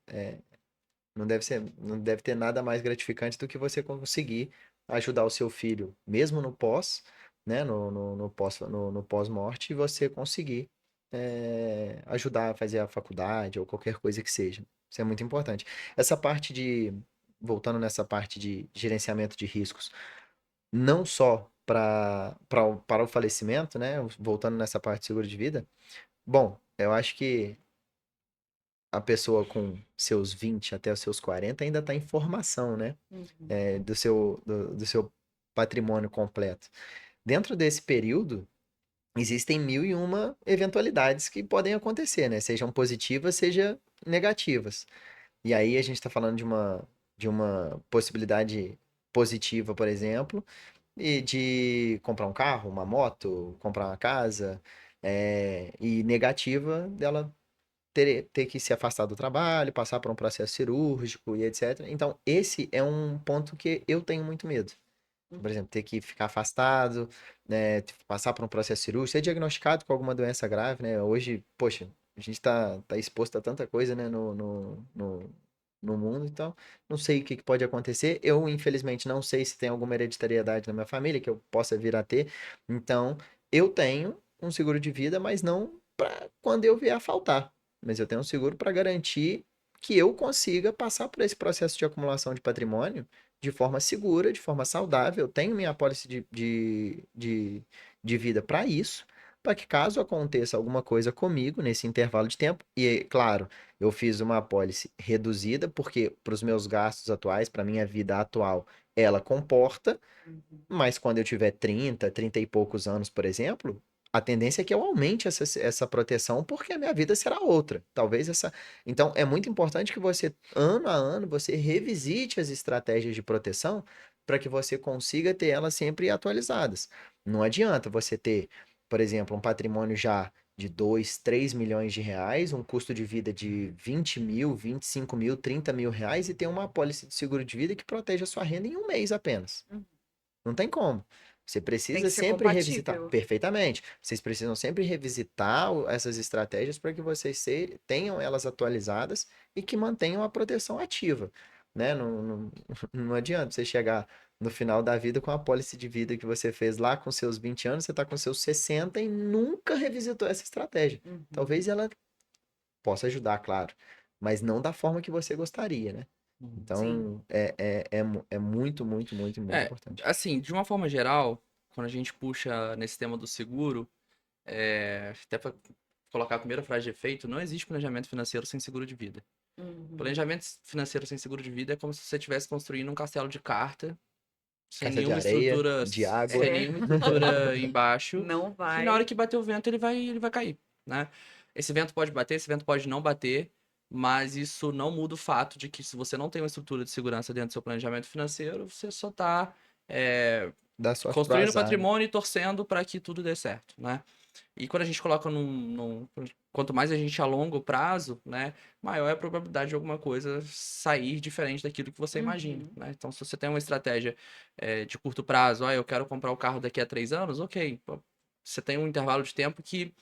não deve ter nada mais gratificante do que você conseguir ajudar o seu filho, mesmo no pós, né, no pós-morte, e você conseguir ajudar a fazer a faculdade ou qualquer coisa que seja. Isso é muito importante. Essa parte voltando nessa parte de gerenciamento de riscos, não só para o falecimento, né, voltando nessa parte de seguro de vida, bom, eu acho que a pessoa com seus 20 até os seus 40 ainda está em formação, né? Uhum. Do seu patrimônio completo. Dentro desse período, existem mil e uma eventualidades que podem acontecer, né? Sejam positivas, sejam negativas. E aí a gente está falando de uma possibilidade positiva, por exemplo, e de comprar um carro, uma moto, comprar uma casa, e negativa dela ter que se afastar do trabalho, passar por um processo cirúrgico e etc. Então, esse é um ponto que eu tenho muito medo. Por exemplo, ter que ficar afastado, né, passar por um processo cirúrgico, ser diagnosticado com alguma doença grave, né? Hoje, poxa, a gente tá exposto a tanta coisa, né, no mundo, então não sei o que que pode acontecer. Eu, infelizmente, não sei se tem alguma hereditariedade na minha família que eu possa vir a ter. Então, eu tenho um seguro de vida, mas não para quando eu vier a faltar. Mas eu tenho um seguro para garantir que eu consiga passar por esse processo de acumulação de patrimônio de forma segura, de forma saudável. Eu tenho minha apólice de vida para isso, para que caso aconteça alguma coisa comigo nesse intervalo de tempo, e claro, eu fiz uma apólice reduzida, porque para os meus gastos atuais, para minha vida atual, ela comporta, Uhum. mas quando eu tiver 30 e poucos anos, por exemplo, a tendência é que eu aumente essa proteção, porque a minha vida será outra. Talvez essa. Então, é muito importante que você, ano a ano, você revisite as estratégias de proteção para que você consiga ter elas sempre atualizadas. Não adianta você ter, por exemplo, um patrimônio já de 2, 3 milhões de reais, um custo de vida de 20 mil, 25 mil, 30 mil reais e ter uma apólice de seguro de vida que protege a sua renda em um mês apenas. Uhum. Não tem como. Você Tem precisa que ser sempre revisitar. compatível. Perfeitamente. Vocês precisam sempre revisitar essas estratégias para que vocês tenham elas atualizadas e que mantenham a proteção ativa. Né? Não adianta você chegar no final da vida com a apólice de vida que você fez lá com seus 20 anos, você está com seus 60 e nunca revisitou essa estratégia. Uhum. Talvez ela possa ajudar, claro, mas não da forma que você gostaria, né? Uhum. Sim. Então, é muito, muito, muito, muito É, importante. assim, de uma forma geral, quando a gente puxa nesse tema do seguro, até para colocar a primeira frase de efeito, não existe planejamento financeiro sem seguro de vida. Uhum. Planejamento financeiro sem seguro de vida é como se você estivesse construindo um castelo de carta, Caixa de areia, de sem água. É. nenhuma estrutura embaixo, Não que na hora vai. que bater o vento ele vai cair, né? Esse vento pode bater, esse vento pode não bater, mas isso não muda o fato de que se você não tem uma estrutura de segurança dentro do seu planejamento financeiro, você só está Dá sorte pro construindo azar, né? patrimônio e torcendo para que tudo dê certo, né? E quando a gente coloca quanto mais a gente alonga o prazo, né, maior é a probabilidade de alguma coisa sair diferente daquilo que você imagina, Uhum. né? Então, se você tem uma estratégia de curto prazo, eu quero comprar o carro daqui a 3 anos, ok. Pô, você tem um intervalo de tempo que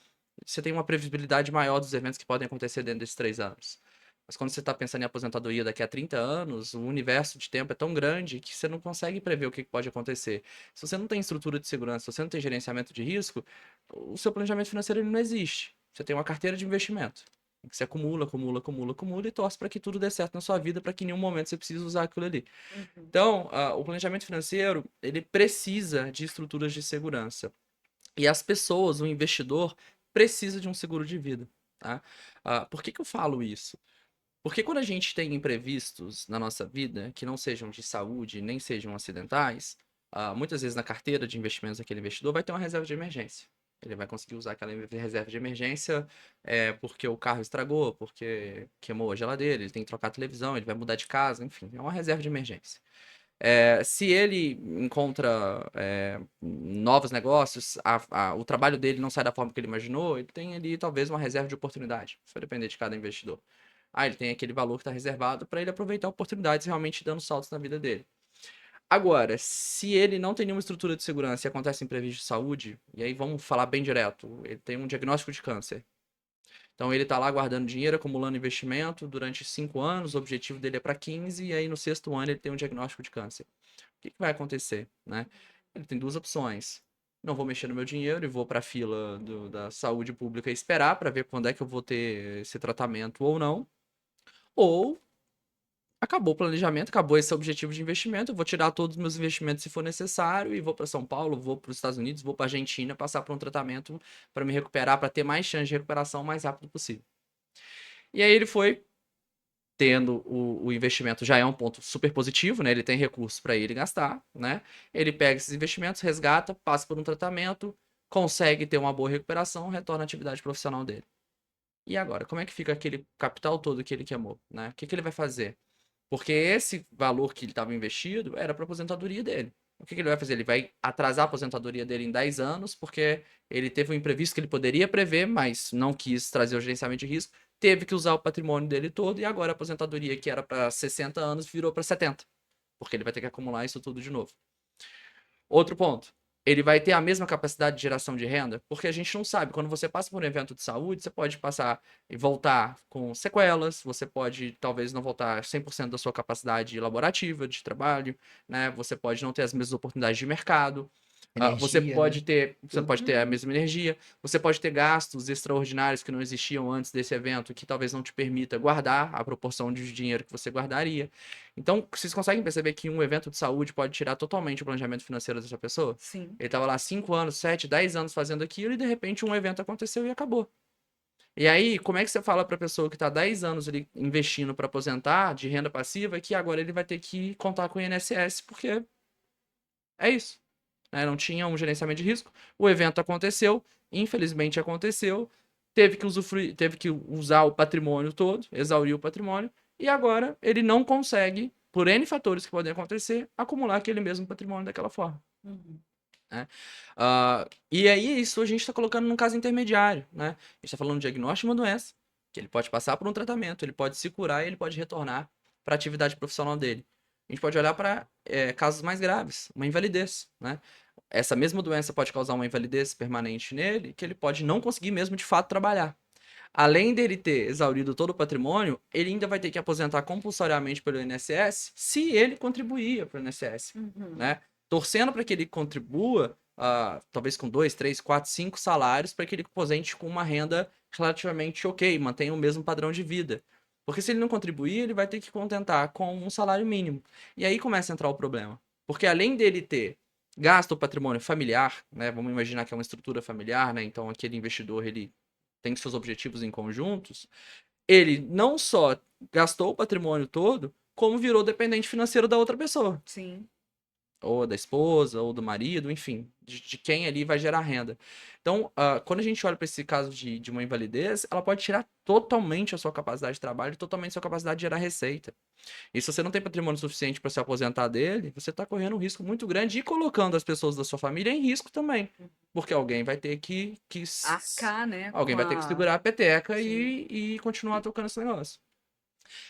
você tem uma previsibilidade maior dos eventos que podem acontecer dentro desses 3 anos. Mas quando você está pensando em aposentadoria daqui a 30 anos, o universo de tempo é tão grande que você não consegue prever o que pode acontecer. Se você não tem estrutura de segurança, se você não tem gerenciamento de risco, o seu planejamento financeiro ele não existe. Você tem uma carteira de investimento. Você acumula, acumula, acumula, acumula e torce para que tudo dê certo na sua vida, para que em nenhum momento você precise usar aquilo ali. Uhum. Então, o planejamento financeiro, ele precisa de estruturas de segurança. E as pessoas, o investidor, precisa de um seguro de vida, tá? Por que que eu falo isso? Porque quando a gente tem imprevistos na nossa vida, que não sejam de saúde, nem sejam acidentais, muitas vezes na carteira de investimentos daquele investidor vai ter uma reserva de emergência. Ele vai conseguir usar aquela reserva de emergência porque o carro estragou, porque queimou a geladeira, ele tem que trocar a televisão, ele vai mudar de casa, enfim, é uma reserva de emergência. Se ele encontra novos negócios, o trabalho dele não sai da forma que ele imaginou, ele tem ali talvez uma reserva de oportunidade. Isso vai depender de cada investidor. Ele tem aquele valor que está reservado para ele aproveitar oportunidades realmente dando saltos na vida dele. Agora, se ele não tem nenhuma estrutura de segurança e acontece imprevisto de saúde, e aí vamos falar bem direto, ele tem um diagnóstico de câncer. Então ele está lá guardando dinheiro, acumulando investimento durante 5 anos, o objetivo dele é para 15, e aí no 6º ano ele tem um diagnóstico de câncer. O que vai acontecer, né? Ele tem 2 opções. Não vou mexer no meu dinheiro e vou para a fila da saúde pública e esperar para ver quando é que eu vou ter esse tratamento ou não. Ou acabou o planejamento, acabou esse objetivo de investimento, eu vou tirar todos os meus investimentos se for necessário e vou para São Paulo, vou para os Estados Unidos, vou para a Argentina, passar por um tratamento para me recuperar, para ter mais chance de recuperação o mais rápido possível. E aí ele foi tendo o investimento, já é um ponto super positivo, né? Ele tem recursos para ele gastar, né? Ele pega esses investimentos, resgata, passa por um tratamento, consegue ter uma boa recuperação, retorna à atividade profissional dele. E agora, como é que fica aquele capital todo que ele queimou, né? O que que ele vai fazer? Porque esse valor que ele estava investido era para a aposentadoria dele. O que que ele vai fazer? Ele vai atrasar a aposentadoria dele em 10 anos, porque ele teve um imprevisto que ele poderia prever, mas não quis trazer o gerenciamento de risco, teve que usar o patrimônio dele todo, e agora a aposentadoria que era para 60 anos virou para 70, porque ele vai ter que acumular isso tudo de novo. Outro ponto. Ele vai ter a mesma capacidade de geração de renda? Porque a gente não sabe. Quando você passa por um evento de saúde, você pode passar e voltar com sequelas, você pode talvez não voltar 100% da sua capacidade laborativa, de trabalho, né? Você pode não ter as mesmas oportunidades de mercado. Você Energia, pode né? ter a mesma energia, você pode ter gastos extraordinários que não existiam antes desse evento, que talvez não te permita guardar a proporção de dinheiro que você guardaria. Então, vocês conseguem perceber que um evento de saúde pode tirar totalmente o planejamento financeiro dessa pessoa? Sim. Ele estava lá 5 anos, 7, 10 anos fazendo aquilo e de repente um evento aconteceu e acabou. E aí, como é que você fala para a pessoa que está 10 anos ali investindo para aposentar de renda passiva que agora ele vai ter que contar com o INSS porque é isso, né? Não tinha um gerenciamento de risco, o evento aconteceu, infelizmente aconteceu, teve que usufruir, teve que usar o patrimônio todo, exaurir o patrimônio, e agora ele não consegue, por N fatores que podem acontecer, acumular aquele mesmo patrimônio daquela forma. Uhum. Né? E aí isso a gente está colocando num caso intermediário, né? A gente está falando de diagnóstico de uma doença, que ele pode passar por um tratamento, ele pode se curar e ele pode retornar para a atividade profissional dele. A gente pode olhar para casos mais graves, uma invalidez, né? Essa mesma doença pode causar uma invalidez permanente nele, que ele pode não conseguir mesmo de fato trabalhar. Além dele ter exaurido todo o patrimônio, ele ainda vai ter que aposentar compulsoriamente pelo INSS se ele contribuía para o INSS, Uhum. né? Torcendo para que ele contribua, talvez com 2, 3, 4, 5 salários, para que ele aposente com uma renda relativamente ok, mantenha o mesmo padrão de vida. Porque se ele não contribuir, ele vai ter que contentar com um salário mínimo. E aí começa a entrar o problema. Porque além dele ter gasto o patrimônio familiar, né? Vamos imaginar que é uma estrutura familiar, né? Então aquele investidor ele tem seus objetivos em conjuntos. Ele não só gastou o patrimônio todo, como virou dependente financeiro da outra pessoa. Sim. Ou da esposa, ou do marido, enfim, de quem ali vai gerar renda. Então, quando a gente olha para esse caso de uma invalidez, ela pode tirar totalmente a sua capacidade de trabalho, totalmente a sua capacidade de gerar receita. E se você não tem patrimônio suficiente para se aposentar dele, você está correndo um risco muito grande e colocando as pessoas da sua família em risco também. Porque alguém vai ter que Arcar, né? alguém com vai ter que segurar a peteca Sim. e continuar tocando esse negócio.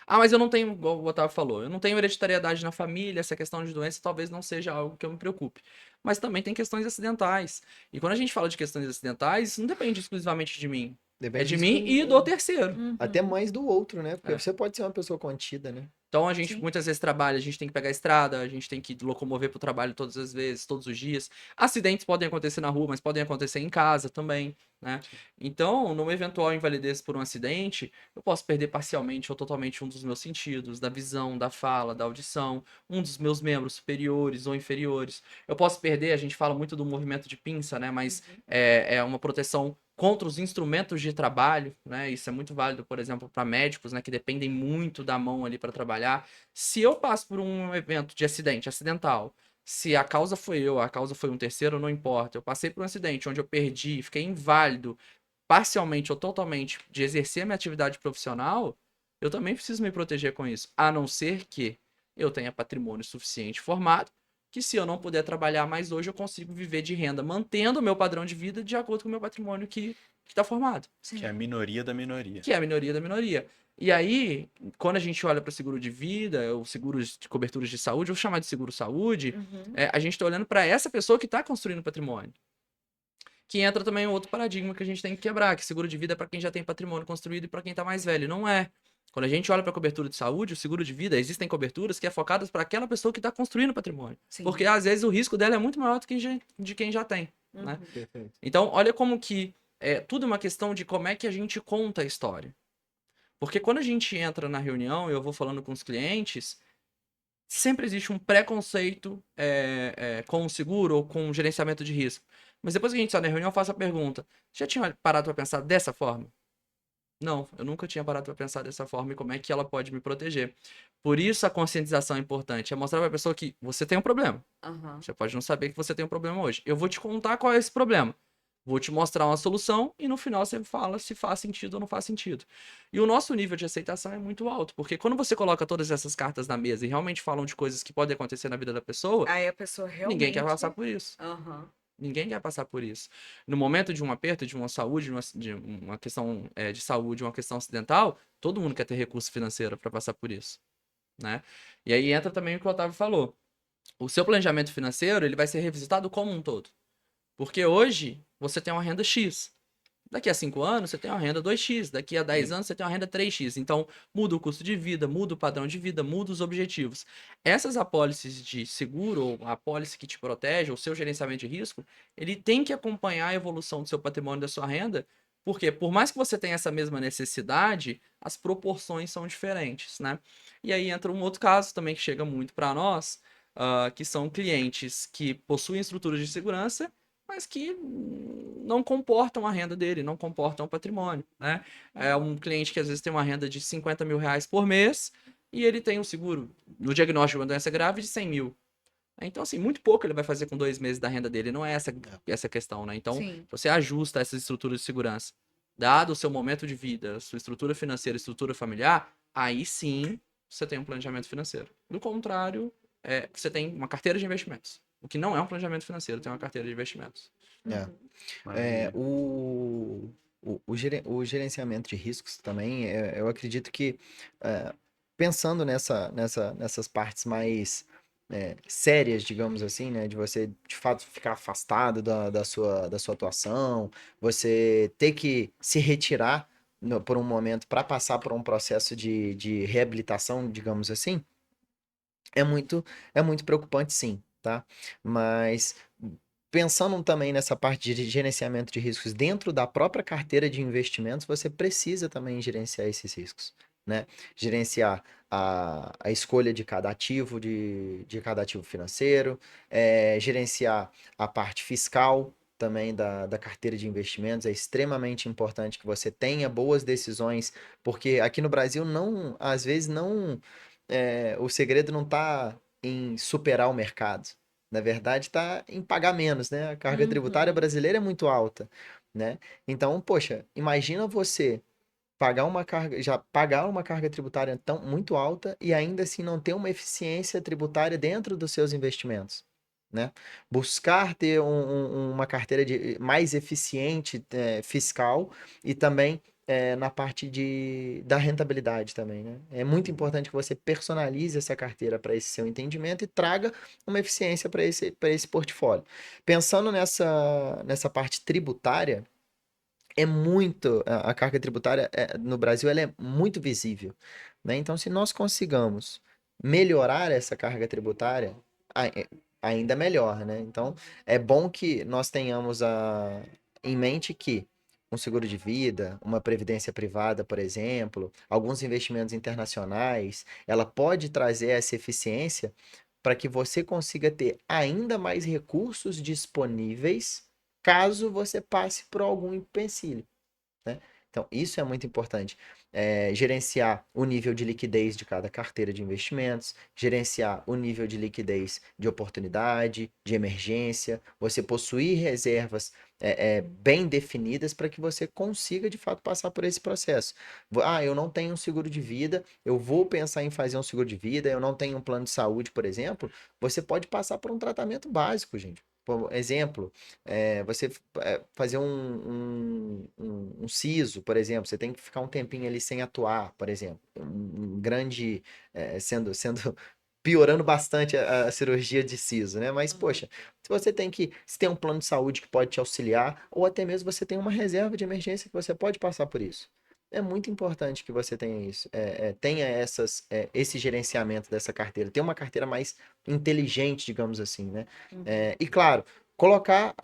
Mas eu não tenho, igual o Otávio falou, eu não tenho hereditariedade na família, essa questão de doença talvez não seja algo que eu me preocupe. Mas também tem questões acidentais. E quando a gente fala de questões acidentais, isso não depende exclusivamente de mim. É Depende de disso mim e do terceiro. até Uhum. mais do outro, né? Porque É. você pode ser uma pessoa contida, né? Então a gente Sim. muitas vezes trabalha, a gente tem que pegar a estrada, a gente tem que locomover pro trabalho todas as vezes, todos os dias. Acidentes podem acontecer na rua, mas podem acontecer em casa também, né? Então, numa eventual invalidez por um acidente, eu posso perder parcialmente ou totalmente um dos meus sentidos, da visão, da fala, da audição, um dos meus membros superiores ou inferiores. Eu posso perder, a gente fala muito do movimento de pinça, né? Mas é uma proteção contra os instrumentos de trabalho, né? Isso é muito válido, por exemplo, para médicos, né, que dependem muito da mão ali para trabalhar. Se eu passo por um evento de acidente, acidental, se a causa foi eu, a causa foi um terceiro, não importa. Eu passei por um acidente onde eu perdi, fiquei inválido, parcialmente ou totalmente, de exercer a minha atividade profissional, eu também preciso me proteger com isso, a não ser que eu tenha patrimônio suficiente formado, que se eu não puder trabalhar mais hoje, eu consigo viver de renda, mantendo o meu padrão de vida de acordo com o meu patrimônio que está formado, Que é a minoria da minoria. que é a minoria da minoria. E aí, quando a gente olha para o seguro de vida, ou seguros de coberturas de saúde, eu vou chamar de seguro saúde, Uhum. a gente está olhando para essa pessoa que está construindo patrimônio. Que entra também um outro paradigma que a gente tem que quebrar, que seguro de vida é para quem já tem patrimônio construído e para quem está mais velho. Não é. Quando a gente olha para a cobertura de saúde, o seguro de vida, existem coberturas que é focadas para aquela pessoa que está construindo patrimônio. Sim. Porque às vezes o risco dela é muito maior do que de quem já tem, né? Uhum. Perfeito. Então, olha como que tudo é uma questão de como é que a gente conta a história. Porque quando a gente entra na reunião, eu vou falando com os clientes, sempre existe um preconceito com o seguro ou com o gerenciamento de risco. Mas depois que a gente sai da reunião, eu faço a pergunta: já tinha parado para pensar dessa forma? Não, eu nunca tinha parado para pensar dessa forma e como é que ela pode me proteger. Por isso a conscientização é importante, é mostrar para a pessoa que você tem um problema. Aham. Você pode não saber que você tem um problema hoje. Eu vou te contar qual é esse problema. Vou te mostrar uma solução e no final você fala se faz sentido ou não faz sentido. E o nosso nível de aceitação é muito alto, porque quando você coloca todas essas cartas na mesa e realmente falam de coisas que podem acontecer na vida da pessoa, Aí a pessoa ninguém quer realmente. passar por isso. Aham. Ninguém quer passar por isso. No momento de um aperto, de uma saúde, de uma questão de saúde, uma questão acidental, todo mundo quer ter recurso financeiro para passar por isso, né? E aí entra também o que o Otávio falou. O seu planejamento financeiro, ele vai ser revisitado como um todo. Porque hoje você tem uma renda X. Daqui a 5 anos você tem uma renda 2x, daqui a 10 anos você tem uma renda 3x. Então muda o custo de vida, muda o padrão de vida, muda os objetivos. Essas apólices de seguro, ou a apólice que te protege, ou seu gerenciamento de risco, ele tem que acompanhar a evolução do seu patrimônio, da sua renda, porque por mais que você tenha essa mesma necessidade, as proporções são diferentes, né? E aí entra um outro caso também que chega muito para nós, que são clientes que possuem estruturas de segurança, mas que não comportam a renda dele, não comportam o patrimônio, né? É um cliente que às vezes tem uma renda de 50 mil reais por mês e ele tem um seguro no diagnóstico de uma doença grave de 100 mil. Então, assim, muito pouco ele vai fazer com 2 meses da renda dele, não é essa questão, né? Então, Sim. você ajusta essas estruturas de segurança. Dado o seu momento de vida, sua estrutura financeira, estrutura familiar, aí sim você tem um planejamento financeiro. Do contrário, você tem uma carteira de investimentos. O que não é um planejamento financeiro, tem uma carteira de investimentos. É. Uhum. É, Maravilha. o gerenciamento de riscos também, eu acredito que, pensando nessas partes mais sérias, digamos assim, né, de você de fato ficar afastado da sua atuação, você ter que se retirar por um momento para passar por um processo de reabilitação, digamos assim, é muito preocupante, sim, tá? Mas pensando também nessa parte de gerenciamento de riscos dentro da própria carteira de investimentos, você precisa também gerenciar esses riscos, né? Gerenciar a escolha de cada ativo financeiro, gerenciar a parte fiscal também da carteira de investimentos. É extremamente importante que você tenha boas decisões, porque aqui no Brasil não, às vezes não, o segredo não está em superar o mercado. Na verdade, está em pagar menos, né? A carga tributária Uhum. brasileira é muito alta, né? Então, poxa, imagina você pagar uma carga tributária tão muito alta e ainda assim não ter uma eficiência tributária dentro dos seus investimentos, né? Buscar ter uma carteira mais eficiente, fiscal, e também na parte da rentabilidade também, né? É muito importante que você personalize essa carteira para esse seu entendimento e traga uma eficiência para esse portfólio. Pensando nessa parte tributária, é muito, a carga tributária no Brasil ela é muito visível, né? Então, se nós consigamos melhorar essa carga tributária, ainda melhor, né? Então, é bom que nós tenhamos em mente que um seguro de vida, uma previdência privada, por exemplo, alguns investimentos internacionais, ela pode trazer essa eficiência para que você consiga ter ainda mais recursos disponíveis caso você passe por algum empecilho, né? Então, isso é muito importante. Gerenciar o nível de liquidez de cada carteira de investimentos, gerenciar o nível de liquidez de oportunidade, de emergência, você possuir reservas bem definidas para que você consiga, de fato, passar por esse processo. Eu não tenho um seguro de vida, eu vou pensar em fazer um seguro de vida, eu não tenho um plano de saúde, por exemplo, você pode passar por um tratamento básico, gente. Por exemplo, você fazer um siso, por exemplo, você tem que ficar um tempinho ali sem atuar, por exemplo. Um grande, sendo piorando bastante a cirurgia de siso, né? Mas, poxa, se tem um plano de saúde que pode te auxiliar, ou até mesmo você tem uma reserva de emergência que você pode passar por isso. É muito importante que você tenha isso, tenha esse gerenciamento dessa carteira, ter uma carteira mais inteligente, digamos assim, né? E claro, colocar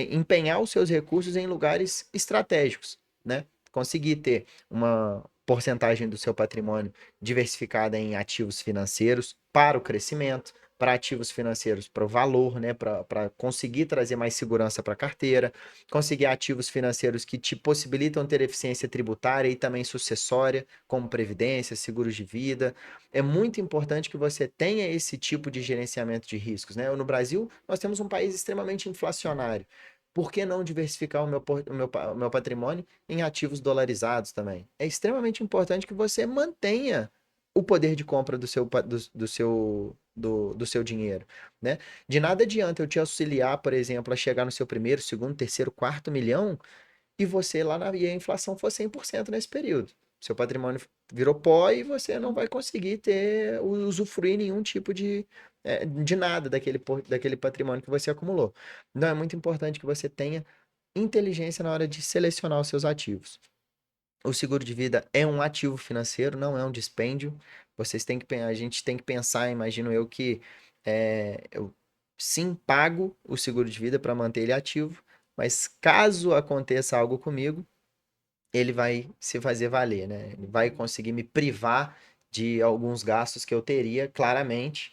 empenhar os seus recursos em lugares estratégicos, né? Conseguir ter uma porcentagem do seu patrimônio diversificada em ativos financeiros para o crescimento, para ativos financeiros para o valor, né? Para conseguir trazer mais segurança para a carteira, conseguir ativos financeiros que te possibilitam ter eficiência tributária e também sucessória, como previdência, seguros de vida. É muito importante que você tenha esse tipo de gerenciamento de riscos, né? No Brasil, nós temos um país extremamente inflacionário. Por que não diversificar o meu patrimônio em ativos dolarizados também? É extremamente importante que você mantenha o poder de compra do seu dinheiro, né? De nada adianta eu te auxiliar, por exemplo, a chegar no seu primeiro, segundo, terceiro, quarto milhão e você e a inflação for 100% nesse período. Seu patrimônio virou pó e você não vai conseguir usufruir nenhum tipo de nada daquele patrimônio que você acumulou. Então é muito importante que você tenha inteligência na hora de selecionar os seus ativos. O seguro de vida é um ativo financeiro, não é um dispêndio. A gente tem que pensar, imagino eu, que eu sim pago o seguro de vida para manter ele ativo, mas caso aconteça algo comigo, ele vai se fazer valer, né? Ele vai conseguir me privar de alguns gastos que eu teria, claramente,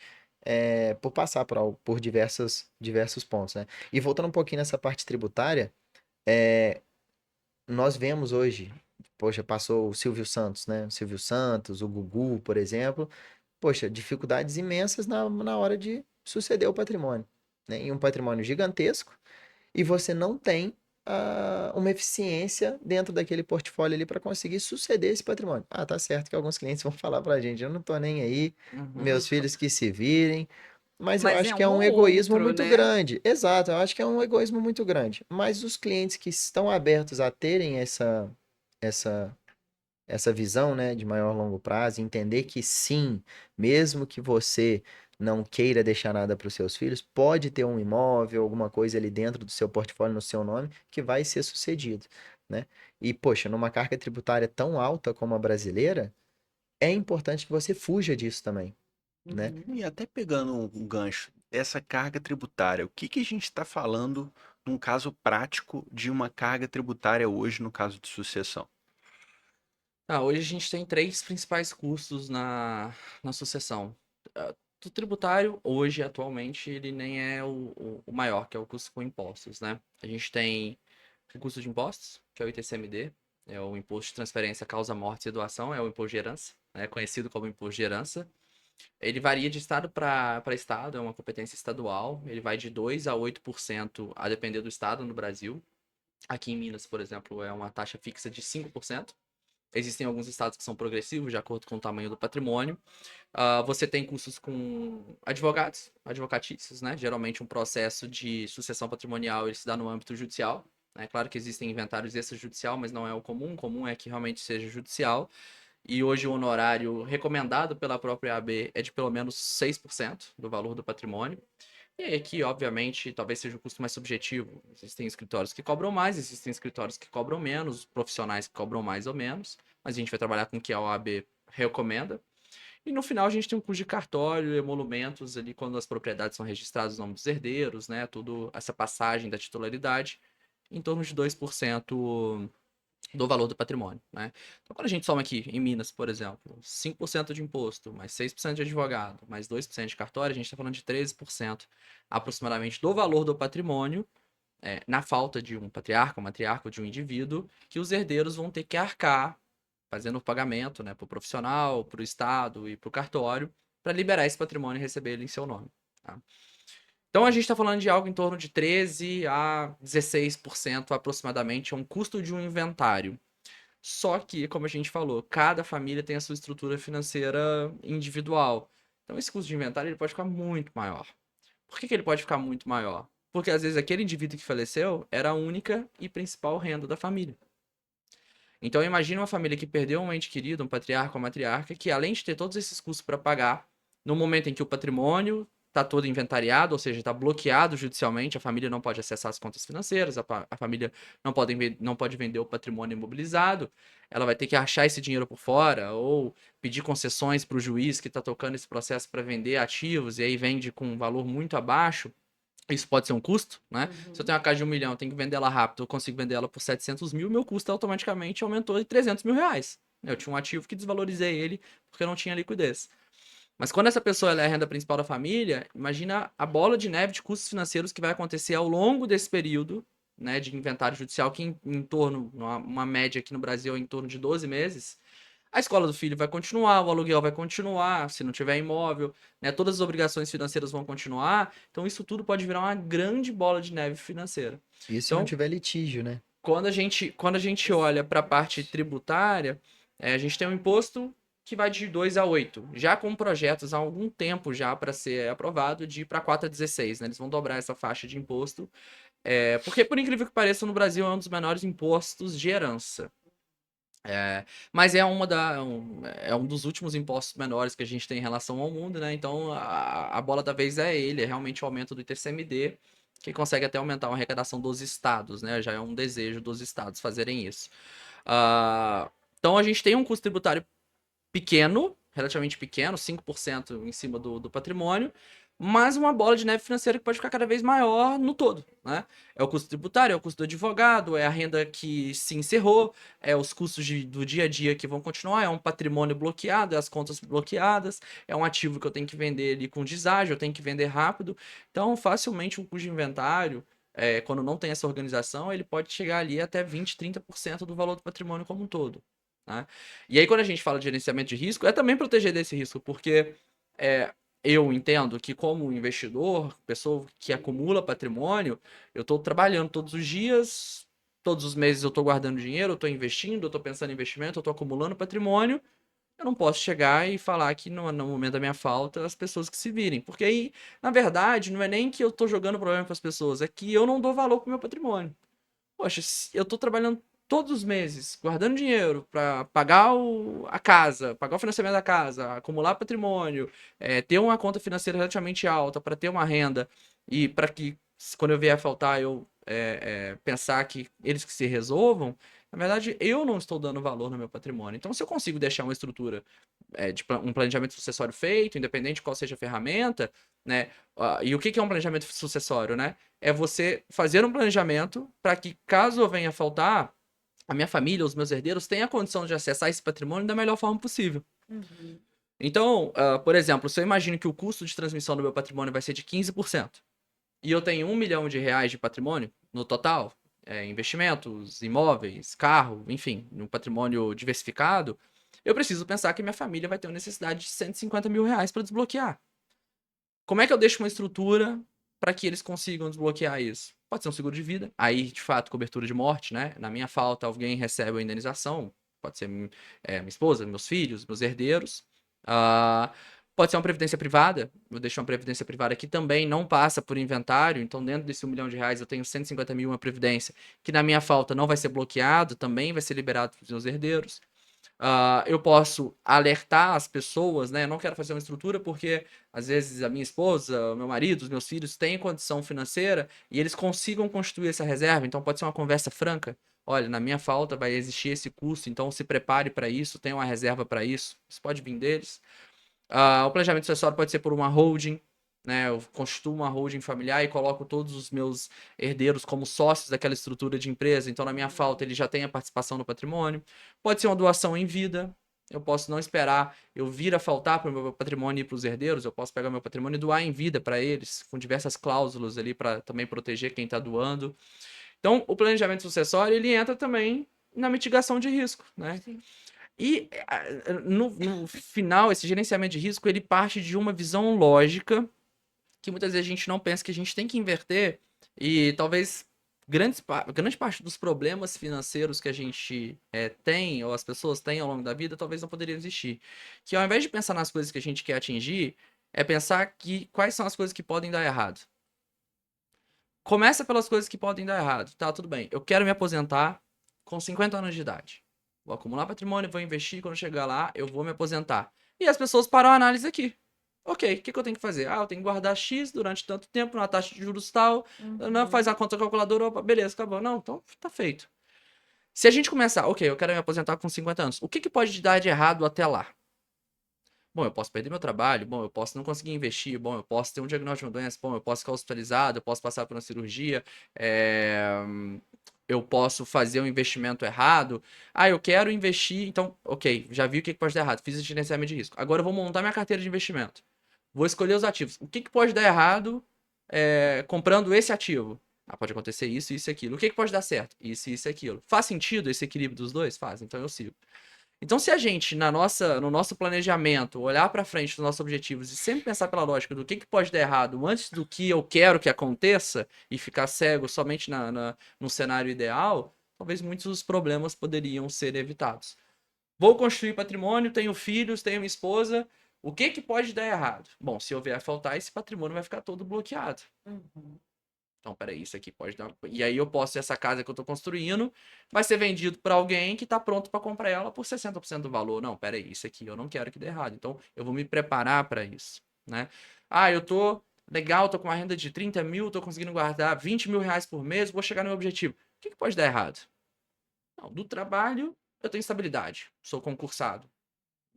por passar por diversos pontos, né? E voltando um pouquinho nessa parte tributária, nós vemos hoje, poxa, passou o Silvio Santos, né? O Silvio Santos, o Gugu, por exemplo, poxa, dificuldades imensas na hora de suceder o patrimônio, né? E um patrimônio gigantesco, e você não tem uma eficiência dentro daquele portfólio ali para conseguir suceder esse patrimônio. Ah, tá certo que alguns clientes vão falar para a gente, eu não tô nem aí, Uhum. meus filhos que se virem, mas eu Mas acho é que é um um ou egoísmo outro, muito né? grande. Exato, eu acho que é um egoísmo muito grande. Mas os clientes que estão abertos a terem essa, essa visão, né, de maior longo prazo, entender que sim, mesmo que você não queira deixar nada para os seus filhos, pode ter um imóvel, alguma coisa ali dentro do seu portfólio no seu nome que vai ser sucedido, né? E poxa, numa carga tributária tão alta como a brasileira, é importante que você fuja disso também, né? Uhum. E até pegando um gancho, essa carga tributária, o que que a gente está falando num caso prático de uma carga tributária hoje no caso de sucessão? Hoje a gente tem três principais custos na sucessão. Do tributário, hoje, atualmente, ele nem é o maior, que é o custo com impostos, né? A gente tem o custo de impostos, que é o ITCMD, é o Imposto de Transferência, Causa, Morte e Doação, é o Imposto de Herança, né? Conhecido como Imposto de Herança. Ele varia de estado para estado, é uma competência estadual, ele vai de 2 a 8% a depender do estado no Brasil. Aqui em Minas, por exemplo, é uma taxa fixa de 5%. Existem alguns estados que são progressivos, de acordo com o tamanho do patrimônio. Você tem custos com advogados, advocatícios, né? Geralmente um processo de sucessão patrimonial ele se dá no âmbito judicial. É claro que existem inventários extrajudicial, mas não é o comum. O comum é que realmente seja judicial. e hoje o honorário recomendado pela própria AB é de pelo menos 6% do valor do patrimônio. E aí aqui, obviamente, talvez seja um custo mais subjetivo. Existem escritórios que cobram mais, existem escritórios que cobram menos, profissionais que cobram mais ou menos, mas a gente vai trabalhar com o que a OAB recomenda. E no final a gente tem um custo de cartório, emolumentos ali quando as propriedades são registradas no nome dos herdeiros, né? Tudo essa passagem da titularidade, em torno de 2% do valor do patrimônio, né? Então, quando a gente soma aqui, em Minas, por exemplo, 5% de imposto, mais 6% de advogado, mais 2% de cartório, a gente está falando de 13% aproximadamente do valor do patrimônio, na falta de um patriarca, uma matriarca, de um indivíduo, que os herdeiros vão ter que arcar, fazendo o pagamento, né, para o profissional, para o Estado e para o cartório, para liberar esse patrimônio e receber ele em seu nome. Tá? Então a gente está falando de algo em torno de 13 a 16% aproximadamente, é um custo de um inventário. Só que, como a gente falou, cada família tem a sua estrutura financeira individual. Então esse custo de inventário ele pode ficar muito maior. Por que ele pode ficar muito maior? Porque às vezes aquele indivíduo que faleceu era a única e principal renda da família. Então imagina uma família que perdeu um ente querido, um patriarca ou uma matriarca, que além de ter todos esses custos para pagar, no momento em que o patrimônio está todo inventariado, ou seja, está bloqueado judicialmente, a família não pode acessar as contas financeiras, a família não pode vender o patrimônio imobilizado, ela vai ter que achar esse dinheiro por fora, ou pedir concessões para o juiz que está tocando esse processo para vender ativos, e aí vende com um valor muito abaixo. Isso pode ser um custo, né? Se eu tenho uma casa de 1 milhão, eu tenho que vender ela rápido, eu consigo vender ela por 700 mil, meu custo automaticamente aumentou de 300 mil reais. Eu tinha um ativo que desvalorizei ele porque eu não tinha liquidez. Mas quando essa pessoa ela é a renda principal da família, imagina a bola de neve de custos financeiros que vai acontecer ao longo desse período, né, de inventário judicial, que em torno, uma média aqui no Brasil, é em torno de 12 meses. A escola do filho vai continuar, o aluguel vai continuar, se não tiver imóvel, né? Todas as obrigações financeiras vão continuar. Então, isso tudo pode virar uma grande bola de neve financeira. Isso se não Então, tiver litígio, né? quando a gente olha para a parte tributária, a gente tem um imposto que vai de 2 a 8, já com projetos há algum tempo já para ser aprovado, de ir para 4 a 16, né? Eles vão dobrar essa faixa de imposto, porque, por incrível que pareça, no Brasil é um dos menores impostos de herança. Mas é um dos últimos impostos menores que a gente tem em relação ao mundo, né? Então a bola da vez é ele, é realmente o aumento do ITCMD, que consegue até aumentar a arrecadação dos estados, né? Já é um desejo dos estados fazerem isso. Então a gente tem um custo tributário pequeno, relativamente pequeno, 5% em cima do patrimônio, mas uma bola de neve financeira que pode ficar cada vez maior no todo, né? É o custo tributário, é o custo do advogado, é a renda que se encerrou, é os custos do dia a dia que vão continuar, é um patrimônio bloqueado, é as contas bloqueadas, é um ativo que eu tenho que vender ali com deságio, eu tenho que vender rápido. Então, facilmente um custo de inventário, quando não tem essa organização, ele pode chegar ali até 20, 30% do valor do patrimônio como um todo. Né? E aí, quando a gente fala de gerenciamento de risco, é também proteger desse risco, porque eu entendo que, como investidor, pessoa que acumula patrimônio, eu estou trabalhando todos os dias, todos os meses eu estou guardando dinheiro, eu estou investindo, eu estou pensando em investimento, eu estou acumulando patrimônio. Eu não posso chegar e falar que no momento da minha falta as pessoas que se virem. Porque aí, na verdade, não é nem que eu estou jogando problema para as pessoas, é que eu não dou valor para o meu patrimônio. Poxa, eu tô trabalhando todos os meses, guardando dinheiro para pagar a casa, pagar o financiamento da casa, acumular patrimônio, ter uma conta financeira relativamente alta para ter uma renda e para que quando eu vier a faltar eu pensar que eles que se resolvam. Na verdade, eu não estou dando valor no meu patrimônio. Então, se eu consigo deixar uma estrutura um planejamento sucessório feito, independente de qual seja a ferramenta, né? E o que é um planejamento sucessório, né? É você fazer um planejamento para que, caso venha a faltar, a minha família, os meus herdeiros tenham a condição de acessar esse patrimônio da melhor forma possível. Uhum. Então, por exemplo, se eu imagino que o custo de transmissão do meu patrimônio vai ser de 15%, e eu tenho R$ 1 milhão de patrimônio no total, investimentos, imóveis, carro, enfim, um patrimônio diversificado, eu preciso pensar que minha família vai ter uma necessidade de R$ 150 mil para desbloquear. Como é que eu deixo uma estrutura para que eles consigam desbloquear isso? Pode ser um seguro de vida, aí de fato cobertura de morte, né? Na minha falta, alguém recebe a indenização, pode ser minha esposa, meus filhos, meus herdeiros. Pode ser uma previdência privada, eu deixo uma previdência privada que também não passa por inventário, então dentro desse R$ 1 milhão eu tenho 150 mil uma previdência que na minha falta não vai ser bloqueado, também vai ser liberado para os meus herdeiros. Eu posso alertar as pessoas, né? Eu não quero fazer uma estrutura porque, às vezes, a minha esposa, o meu marido, os meus filhos têm condição financeira e eles consigam constituir essa reserva. Então, pode ser uma conversa franca. Olha, na minha falta vai existir esse custo, então se prepare para isso, tenha uma reserva para isso. Isso pode vir deles. O planejamento sucessório pode ser por uma holding, né? Eu constituo uma holding familiar e coloco todos os meus herdeiros como sócios daquela estrutura de empresa. Então, na minha falta, ele já tem a participação no patrimônio. Pode ser uma doação em vida. Eu posso não esperar eu vir a faltar para o meu patrimônio e para os herdeiros. Eu posso pegar meu patrimônio e doar em vida para eles, com diversas cláusulas ali para também proteger quem está doando. Então, o planejamento sucessório ele entra também na mitigação de risco, né? Sim. E no final, esse gerenciamento de risco, ele parte de uma visão lógica que muitas vezes a gente não pensa que a gente tem que inverter e talvez grande parte dos problemas financeiros que a gente tem, ou as pessoas têm ao longo da vida, talvez não poderiam existir. Que ao invés de pensar nas coisas que a gente quer atingir, é pensar que quais são as coisas que podem dar errado. Começa pelas coisas que podem dar errado. Tá, tudo bem. Eu quero me aposentar com 50 anos de idade. Vou acumular patrimônio, vou investir, quando chegar lá, eu vou me aposentar. E as pessoas param a análise aqui. Ok, o que eu tenho que fazer? Eu tenho que guardar X durante tanto tempo, numa taxa de juros tal, não faz a conta calculadora, opa, beleza, acabou. Não, então tá feito. Se a gente começar, ok, eu quero me aposentar com 50 anos, o que pode dar de errado até lá? Bom, eu posso perder meu trabalho, bom, eu posso não conseguir investir, bom, eu posso ter um diagnóstico de uma doença, bom, eu posso ficar hospitalizado, eu posso passar por uma cirurgia, eu posso fazer um investimento errado. Eu quero investir, então, ok, já vi o que pode dar errado, fiz esse gerenciamento de risco. Agora eu vou montar minha carteira de investimento. Vou escolher os ativos. O que pode dar errado comprando esse ativo? Pode acontecer isso, isso e aquilo. O que pode dar certo? Isso, isso e aquilo. Faz sentido esse equilíbrio dos dois? Faz, então eu sigo. Então, se a gente, no nosso planejamento, olhar para frente dos nossos objetivos e sempre pensar pela lógica do que pode dar errado antes do que eu quero que aconteça e ficar cego somente no cenário ideal, talvez muitos dos problemas poderiam ser evitados. Vou construir patrimônio, tenho filhos, tenho minha esposa. O que pode dar errado? Bom, se eu vier a faltar, esse patrimônio vai ficar todo bloqueado. Então, peraí, isso aqui pode dar. E aí eu posso, essa casa que eu tô construindo, vai ser vendido para alguém que tá pronto para comprar ela por 60% do valor. Não, peraí, isso aqui eu não quero que dê errado. Então, eu vou me preparar para isso, né? Eu tô legal, tô com uma renda de 30 mil, tô conseguindo guardar 20 mil reais por mês, vou chegar no meu objetivo. O que pode dar errado? Não, do trabalho, eu tenho estabilidade, sou concursado.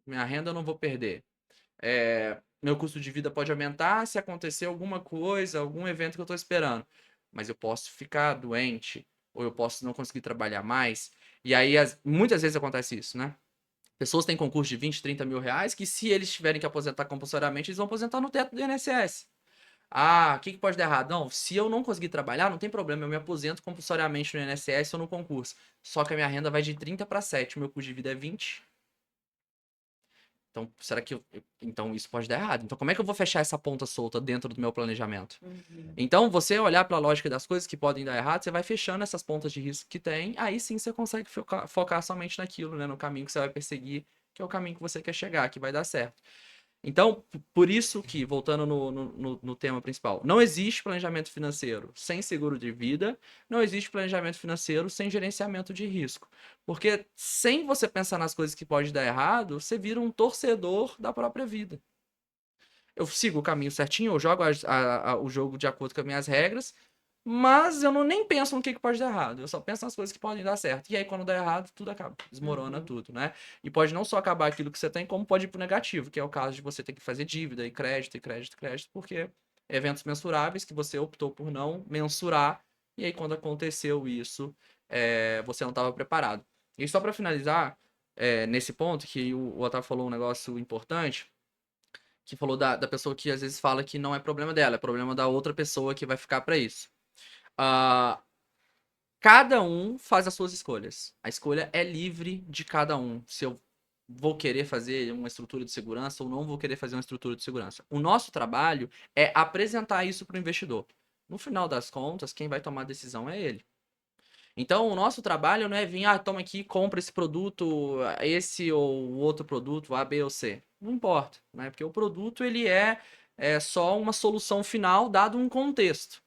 Minha renda eu não vou perder. Meu custo de vida pode aumentar se acontecer alguma coisa, algum evento que eu estou esperando. Mas eu posso ficar doente, ou eu posso não conseguir trabalhar mais. E aí, muitas vezes acontece isso, né? Pessoas têm concurso de 20, 30 mil reais que, se eles tiverem que aposentar compulsoriamente, eles vão aposentar no teto do INSS. O que pode dar errado? Não, se eu não conseguir trabalhar, não tem problema, eu me aposento compulsoriamente no INSS ou no concurso. Só que a minha renda vai de 30 para 7, o meu custo de vida é 20. Então, será que então isso pode dar errado? Então, como é que eu vou fechar essa ponta solta dentro do meu planejamento? Então, você olhar para a lógica das coisas que podem dar errado, você vai fechando essas pontas de risco que tem, aí sim você consegue focar somente naquilo, né? No caminho que você vai perseguir, que é o caminho que você quer chegar, que vai dar certo. Então, por isso que, voltando no tema principal, não existe planejamento financeiro sem seguro de vida, não existe planejamento financeiro sem gerenciamento de risco. Porque sem você pensar nas coisas que pode dar errado, você vira um torcedor da própria vida. Eu sigo o caminho certinho, eu jogo o jogo de acordo com as minhas regras, mas eu nem penso no que pode dar errado. Eu só penso nas coisas que podem dar certo. E aí, quando dá errado, tudo acaba. Desmorona tudo, né? E pode não só acabar aquilo que você tem, como pode ir pro negativo, que é o caso de você ter que fazer dívida e crédito, porque eventos mensuráveis que você optou por não mensurar. E aí, quando aconteceu isso, você não estava preparado. E só para finalizar, nesse ponto, que o Otávio falou um negócio importante, que falou da pessoa que às vezes fala que não é problema dela, é problema da outra pessoa que vai ficar para isso. Cada um faz as suas escolhas. A escolha é livre de cada um. Se eu vou querer fazer uma estrutura de segurança ou não vou querer fazer uma estrutura de segurança. O nosso trabalho é apresentar isso para o investidor. No final das contas, quem vai tomar a decisão é ele. Então, o nosso trabalho não é vir, toma aqui, compra esse produto, esse ou outro produto, A, B ou C. Não importa, né? Porque o produto, ele é só uma solução final dado um contexto.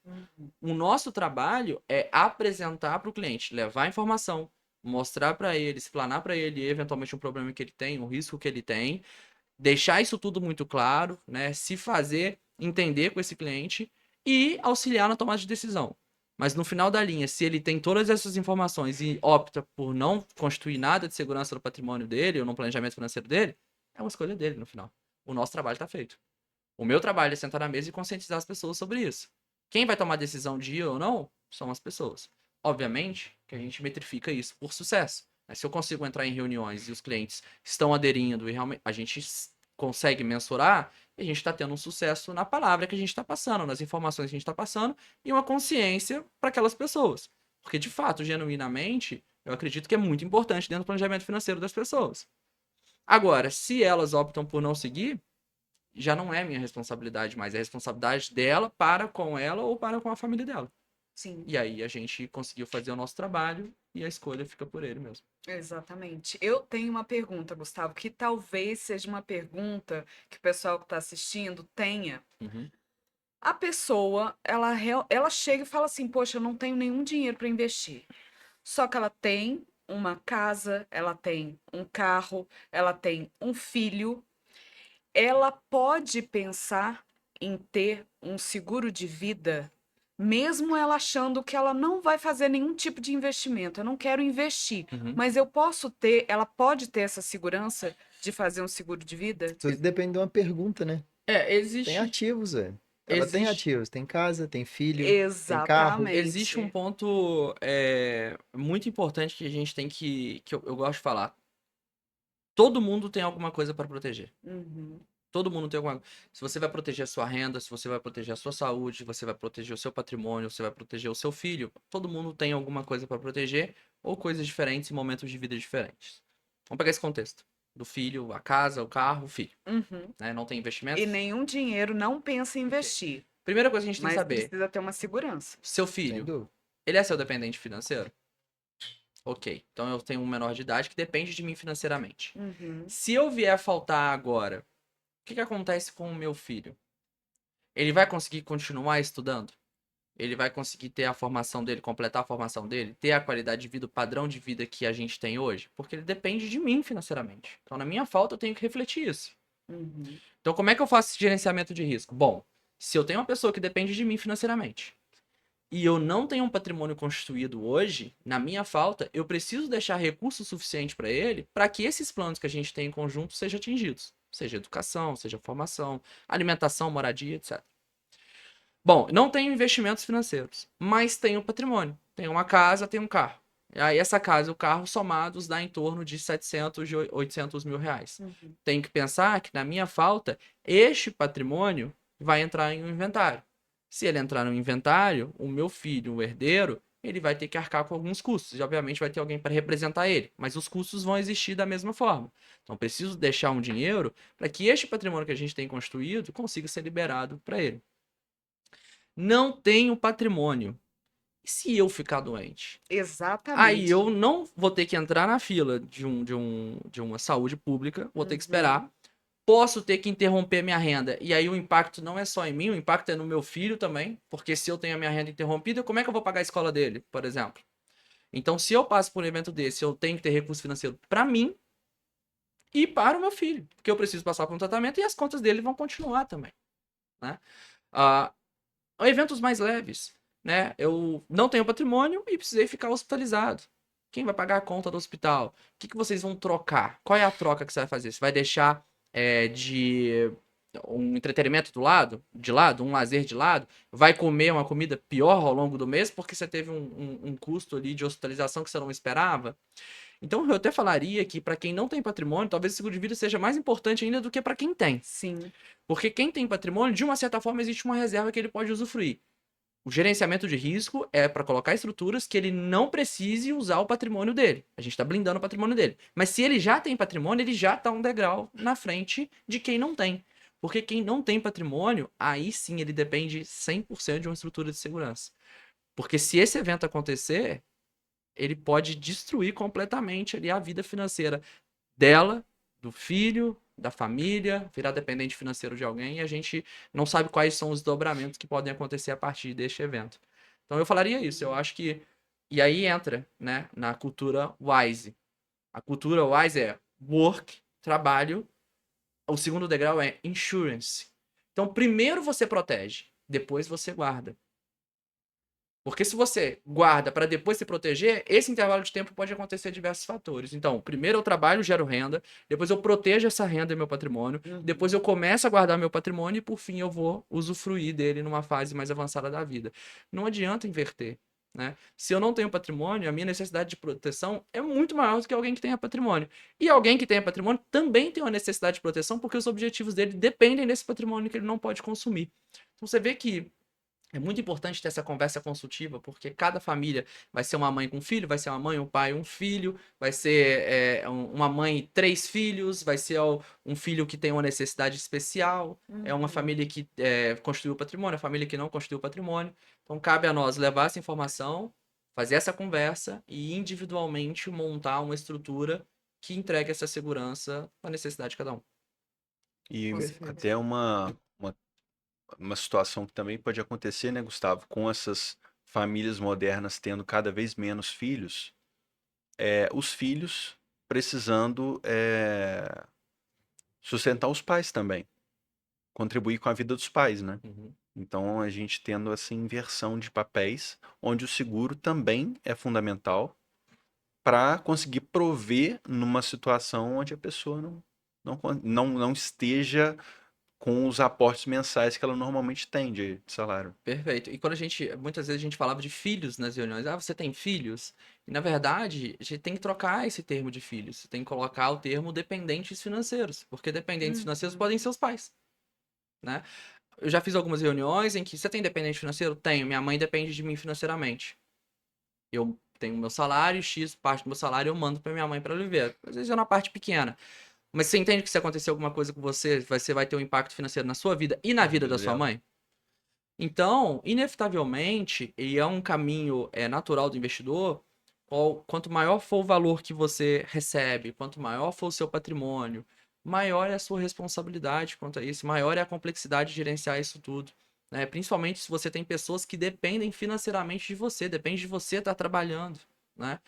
O nosso trabalho é apresentar para o cliente, levar informação, mostrar pra ele, explanar pra ele eventualmente um problema que ele tem, um risco que ele tem, deixar isso tudo muito claro, né? Se fazer entender com esse cliente e auxiliar na tomada de decisão. Mas no final da linha, se ele tem todas essas informações e opta por não constituir nada de segurança no patrimônio dele ou no planejamento financeiro dele, é uma escolha dele no final. O nosso trabalho está feito. O meu trabalho é sentar na mesa e conscientizar as pessoas sobre isso. Quem vai tomar a decisão de ir ou não são as pessoas. Obviamente que a gente metrifica isso por sucesso. Se eu consigo entrar em reuniões e os clientes estão aderindo e realmente a gente consegue mensurar, e a gente está tendo um sucesso na palavra que a gente está passando, nas informações que a gente está passando e uma consciência para aquelas pessoas. Porque, de fato, genuinamente, eu acredito que é muito importante dentro do planejamento financeiro das pessoas. Agora, se elas optam por não seguir, já não é minha responsabilidade mais, é responsabilidade dela para com ela ou para com a família dela. Sim, E aí a gente conseguiu fazer o nosso trabalho e a escolha fica por ele mesmo. exatamente. Eu tenho uma pergunta, Gustavo, que talvez seja uma pergunta que o pessoal que está assistindo tenha. Uhum. A pessoa, ela chega e fala assim: Poxa, eu não tenho nenhum dinheiro para investir. Só que ela tem uma casa, ela tem um carro, ela tem um filho. Ela pode pensar em ter um seguro de vida, mesmo ela achando que ela não vai fazer nenhum tipo de investimento. Eu não quero investir, Uhum. mas eu posso ter, ela pode ter essa segurança de fazer um seguro de vida? Tudo depende de uma pergunta, né? Tem Existe. ativos, velho. Ela tem Existe. ativos, tem casa, tem filho, tem carro. Existe um Exatamente. ponto muito importante que a gente tem que eu gosto de falar. Todo mundo tem alguma coisa para proteger. Uhum, Todo mundo tem alguma. Se você vai proteger a sua renda, se você vai proteger a sua saúde, você vai proteger o seu patrimônio, você vai proteger o seu filho. Todo mundo tem alguma coisa para proteger ou coisas diferentes em momentos de vida diferentes. Vamos pegar esse contexto do filho, a casa, o carro, o filho, uhum. né? Não tem E investimentos. nenhum dinheiro não pensa em Ok. investir, Primeira coisa que a gente tem que mas saber, precisa ter uma segurança. seu Sem filho, dúvida. ele é seu dependente financeiro? Ok, então eu tenho um menor de idade que depende de mim financeiramente. Uhum, Se eu vier a faltar agora, o que acontece com o meu filho? Ele vai conseguir continuar estudando? Ele vai conseguir ter a formação dele, completar a formação dele, ter a qualidade de vida, o padrão de vida que a gente tem hoje? Porque ele depende de mim financeiramente. Então, na minha falta, eu tenho que refletir isso. uhum. Então, como é que eu faço esse gerenciamento de risco? Bom, se eu tenho uma pessoa que depende de mim financeiramente, e eu não tenho um patrimônio constituído hoje, na minha falta, eu preciso deixar recurso suficiente para ele para que esses planos que a gente tem em conjunto sejam atingidos. Seja educação, seja formação, alimentação, moradia, etc. Bom, não tenho investimentos financeiros, mas tenho patrimônio. Tenho uma casa, tenho um carro. E aí essa casa e o carro somados dá em torno de 700 e 800 mil reais. Uhum. Tenho que pensar que na minha falta, este patrimônio vai entrar em um inventário. Se ele entrar no inventário, o meu filho, o herdeiro, ele vai ter que arcar com alguns custos. E obviamente vai ter alguém para representar ele. Mas os custos vão existir da mesma forma. Então preciso deixar um dinheiro para que este patrimônio que a gente tem construído consiga ser liberado para ele. Não tenho patrimônio. E se eu ficar doente? Aí Exatamente. eu não vou ter que entrar na fila de uma saúde pública, vou ter que esperar. Posso ter que interromper minha renda. E aí o impacto não é só em mim, o impacto é no meu filho também. Porque se eu tenho a minha renda interrompida, como é que eu vou pagar a escola dele, por exemplo? Então, se eu passo por um evento desse, eu tenho que ter recurso financeiro para mim e para o meu filho. Porque eu preciso passar por um tratamento e as contas dele vão continuar também, né? Ah, eventos mais leves, né? Eu não tenho patrimônio e precisei ficar hospitalizado. Quem vai pagar a conta do hospital? O que vocês vão trocar? Qual é a troca que você vai fazer? Você vai deixar de um entretenimento de lado, um lazer de lado? Vai comer uma comida pior ao longo do mês porque você teve um custo ali de hospitalização que você não esperava? Então eu até falaria que para quem não tem patrimônio, talvez o seguro de vida seja mais importante ainda do que para quem tem. Sim. Porque quem tem patrimônio, de uma certa forma, existe uma reserva que ele pode usufruir. O gerenciamento de risco é para colocar estruturas que ele não precise usar o patrimônio dele. A gente está blindando o patrimônio dele. Mas se ele já tem patrimônio, ele já está um degrau na frente de quem não tem. Porque quem não tem patrimônio, aí sim ele depende 100% de uma estrutura de segurança. Porque se esse evento acontecer, ele pode destruir completamente ali a vida financeira dela, do filho, da família, virar dependente financeiro de alguém, e a gente não sabe quais são os dobramentos que podem acontecer a partir deste evento. Então eu falaria isso, eu acho que E aí entra, né, na cultura WISE. A cultura WISE é work, trabalho. O segundo degrau é insurance. Então, primeiro você protege, depois você guarda. Porque se você guarda para depois se proteger, esse intervalo de tempo pode acontecer diversos fatores. Então, primeiro eu trabalho, gero renda, depois eu protejo essa renda e meu patrimônio, depois eu começo a guardar meu patrimônio e por fim eu vou usufruir dele numa fase mais avançada da vida. Não adianta inverter, né? Se eu não tenho patrimônio, a minha necessidade de proteção é muito maior do que alguém que tenha patrimônio. E alguém que tenha patrimônio também tem uma necessidade de proteção porque os objetivos dele dependem desse patrimônio que ele não pode consumir. Então você vê que é muito importante ter essa conversa consultiva, porque cada família vai ser uma mãe com um filho, vai ser uma mãe, um pai, um filho, vai ser uma mãe e 3 filhos, vai ser um filho que tem uma necessidade especial, é uma família que construiu patrimônio, a família que não construiu patrimônio. Então, cabe a nós levar essa informação, fazer essa conversa e individualmente montar uma estrutura que entregue essa segurança à necessidade de cada um. E Perfeito. até uma situação que também pode acontecer, né, Gustavo, com essas famílias modernas tendo cada vez menos filhos, os filhos precisando sustentar os pais também, contribuir com a vida dos pais, né? Uhum. Então a gente tendo essa inversão de papéis, onde o seguro também é fundamental para conseguir prover numa situação onde a pessoa não esteja com os aportes mensais que ela normalmente tem de salário. Perfeito. E quando muitas vezes a gente falava de filhos nas reuniões, você tem filhos? E na verdade, a gente tem que trocar esse termo de filhos. Você tem que colocar o termo dependentes financeiros, porque dependentes financeiros podem ser os pais, né? Eu já fiz algumas reuniões em que você tem dependente financeiro? Tenho. Minha mãe depende de mim financeiramente. Eu tenho meu salário, X parte do meu salário eu mando para minha mãe para viver. Às vezes é uma parte pequena. Mas você entende que se acontecer alguma coisa com você, você vai ter um impacto financeiro na sua vida e na vida da sua mãe? Então, inevitavelmente, e é um caminho natural do investidor, quanto maior for o valor que você recebe, quanto maior for o seu patrimônio, maior é a sua responsabilidade quanto a isso, maior é a complexidade de gerenciar isso tudo. Né? Principalmente se você tem pessoas que dependem financeiramente de você, depende de você estar trabalhando. Né?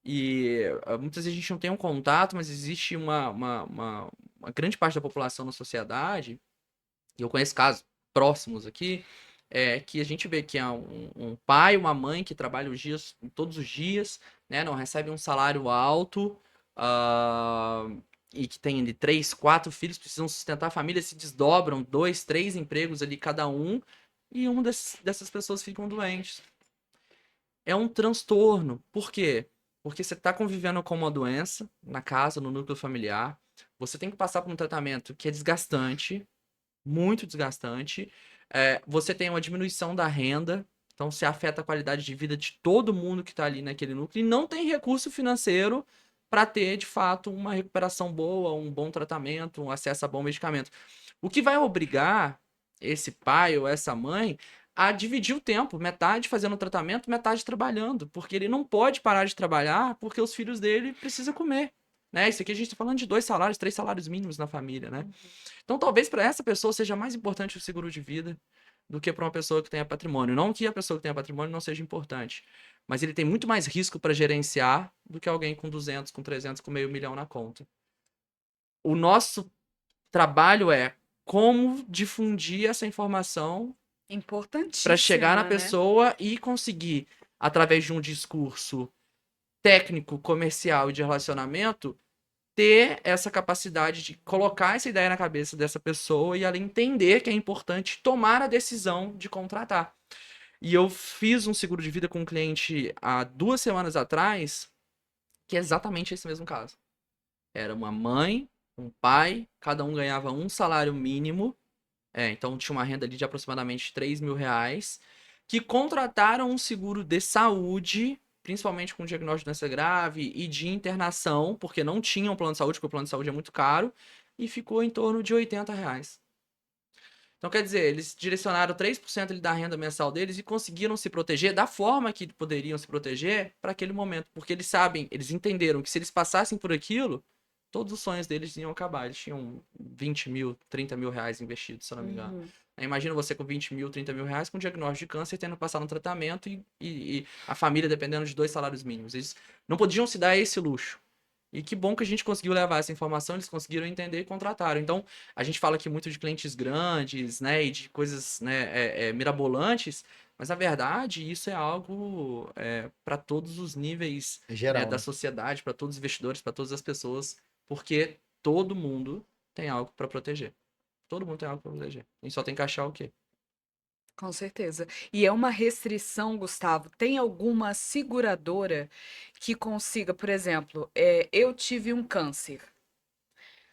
E muitas vezes a gente não tem um contato, mas existe uma grande parte da população na sociedade, e eu conheço casos próximos aqui, que a gente vê que é um pai, uma mãe que trabalha todos os dias, né, não recebe um salário alto, e que tem ali 3, 4 filhos, precisam sustentar a família, se desdobram 2, 3 empregos ali cada um, e dessas pessoas ficam doentes. É um transtorno. Por quê? Porque você está convivendo com uma doença na casa, no núcleo familiar, você tem que passar por um tratamento que é desgastante, muito desgastante. Você tem uma diminuição da renda, então se afeta a qualidade de vida de todo mundo que está ali naquele núcleo e não tem recurso financeiro para ter, de fato, uma recuperação boa, um bom tratamento, um acesso a bom medicamento. O que vai obrigar esse pai ou essa mãe a dividir o tempo, metade fazendo tratamento, metade trabalhando, porque ele não pode parar de trabalhar porque os filhos dele precisam comer. Né? Isso aqui a gente está falando de 2 salários, 3 salários mínimos na família, né? Então, talvez para essa pessoa seja mais importante o seguro de vida do que para uma pessoa que tenha patrimônio. Não que a pessoa que tenha patrimônio não seja importante, mas ele tem muito mais risco para gerenciar do que alguém com 200, com 300, com meio milhão na conta. O nosso trabalho é como difundir essa informação para chegar na Importantíssima, né? pessoa e conseguir, através de um discurso técnico, comercial e de relacionamento, ter essa capacidade de colocar essa ideia na cabeça dessa pessoa e ela entender que é importante tomar a decisão de contratar. E eu fiz um seguro de vida com um cliente há 2 semanas atrás, que é exatamente esse mesmo caso. Era uma mãe, um pai, cada um ganhava um salário mínimo, então tinha uma renda ali de aproximadamente R$ 3.000, que contrataram um seguro de saúde, principalmente com diagnóstico de doença grave e de internação, porque não tinham plano de saúde, porque o plano de saúde é muito caro, e ficou em torno de R$ 80. Então, quer dizer, eles direcionaram 3% ali da renda mensal deles e conseguiram se proteger da forma que poderiam se proteger para aquele momento. Porque eles eles entenderam que se eles passassem por aquilo, todos os sonhos deles iam acabar. Eles tinham 20 mil, 30 mil reais investidos, se eu não me engano. Imagina você com 20 mil, 30 mil reais com diagnóstico de câncer, tendo passado no tratamento e a família dependendo de 2 salários mínimos. Eles não podiam se dar esse luxo. E que bom que a gente conseguiu levar essa informação, eles conseguiram entender e contrataram. Então, a gente fala aqui muito de clientes grandes, né, e de coisas, né, mirabolantes, mas na verdade isso é algo para todos os níveis, né, Geral, da né? sociedade, para todos os investidores, para todas as pessoas, porque todo mundo tem algo para proteger. Todo mundo tem algo para proteger. A gente só tem que achar o quê? Com certeza. E é uma restrição, Gustavo. Tem alguma seguradora que consiga, por exemplo, eu tive um câncer,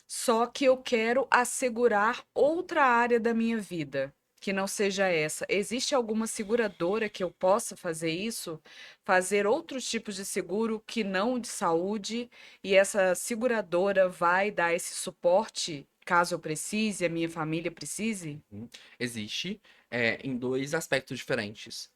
só que eu quero assegurar outra área da minha vida, que não seja essa. Existe alguma seguradora que eu possa fazer isso? Fazer outros tipos de seguro que não de saúde, e essa seguradora vai dar esse suporte caso eu precise, a minha família precise? Existe em 2 aspectos diferentes.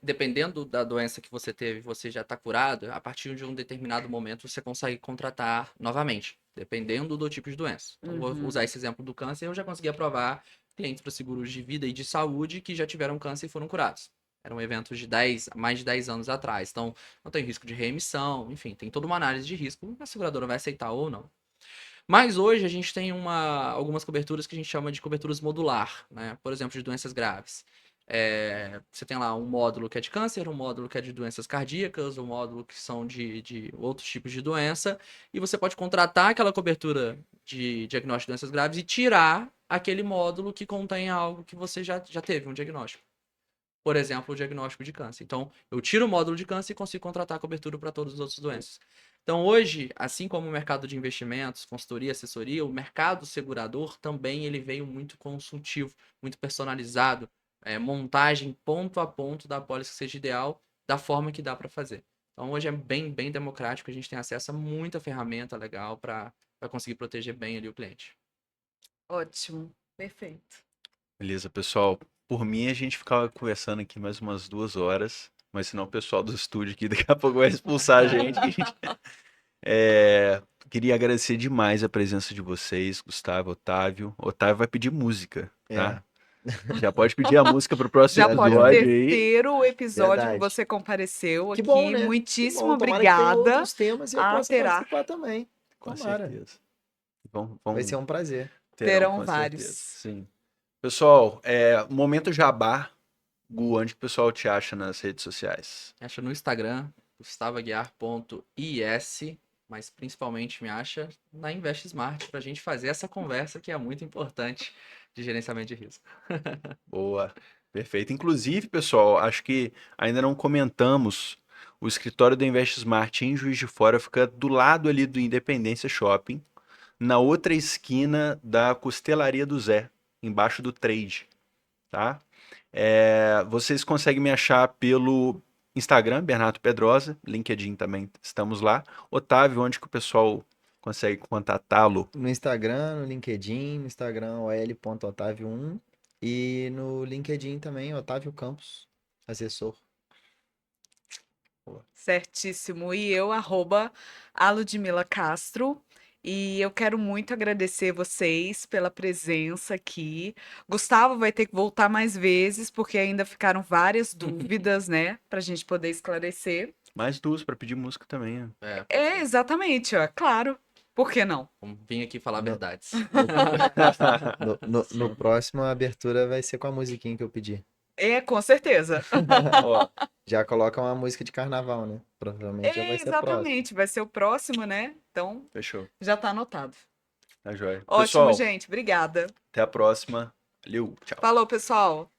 Dependendo da doença que você teve, você já está curado, a partir de um determinado momento você consegue contratar novamente, dependendo do tipo de doença. Então, vou usar esse exemplo do câncer, eu já consegui aprovar clientes para seguros de vida e de saúde que já tiveram câncer e foram curados. Eram eventos de mais de 10 anos atrás. Então, não tem risco de reemissão, enfim, tem toda uma análise de risco, a seguradora vai aceitar ou não. Mas hoje a gente tem algumas coberturas que a gente chama de coberturas modular, né? Por exemplo, de doenças graves. Você tem lá um módulo que é de câncer, um módulo que é de doenças cardíacas, um módulo que são de outros tipos de doença, e você pode contratar aquela cobertura de diagnóstico de doenças graves e tirar aquele módulo que contém algo que você já teve, um diagnóstico. Por exemplo, o diagnóstico de câncer. Então, eu tiro o módulo de câncer e consigo contratar cobertura para todas as outras doenças. Então, hoje, assim como o mercado de investimentos, consultoria, assessoria, o mercado segurador também ele veio muito consultivo, muito personalizado, montagem ponto a ponto da apólice que seja ideal, da forma que dá para fazer. Então, hoje é bem, bem democrático, a gente tem acesso a muita ferramenta legal para conseguir proteger bem ali o cliente. Ótimo, perfeito. Beleza, pessoal. Por mim, a gente ficava conversando aqui mais umas 2 horas, mas senão o pessoal do estúdio aqui daqui a pouco vai expulsar a gente. É, queria agradecer demais a presença de vocês, Gustavo, Otávio. Otávio vai pedir música, tá? Já pode pedir a música pro próximo Já pode o episódio aí. terceiro episódio que Verdade. você compareceu Que aqui. bom, né? Que Muitíssimo bom. Tomara que tenha obrigada. outros temas e eu a possa terá. participar também. Com Tomara. certeza. Vamos, Vai ser um prazer. Terão com vários. certeza, sim. Pessoal, momento jabá. Gu, onde que o pessoal te acha nas redes sociais? Acha no Instagram, gustavoaguiar.is, mas principalmente me acha na Invest Smart para a gente fazer essa conversa que é muito importante de gerenciamento de risco. Boa, perfeito. Inclusive, pessoal, acho que ainda não comentamos, o escritório da Invest Smart em Juiz de Fora fica do lado ali do Independência Shopping, na outra esquina da Costelaria do Zé, embaixo do Trade, tá? Vocês conseguem me achar pelo Instagram, Bernardo Pedrosa, LinkedIn também estamos lá. Otávio, onde que o pessoal consegue contatá-lo? No Instagram, no LinkedIn, no Instagram ol.otavio1 e no LinkedIn também, Otávio Campos, assessor. Certíssimo. E eu, a Ludmila Castro. E eu quero muito agradecer vocês pela presença aqui. Gustavo vai ter que voltar mais vezes, porque ainda ficaram várias dúvidas, né? Para a gente poder esclarecer. Mais 2 para pedir música também, né? Exatamente, ó. Claro. Por que não? Vamos vir aqui falar No- verdades. No próximo, a abertura vai ser com a musiquinha que eu pedi. Com certeza. Ó, Já coloca uma música de carnaval, né? Provavelmente já vai ser próximo. Exatamente. Vai ser o próximo, né? Então, fechou. já tá anotado. Tá joia. Ótimo, Pessoal, gente. Obrigada. até a próxima. Valeu, tchau. Falou, pessoal.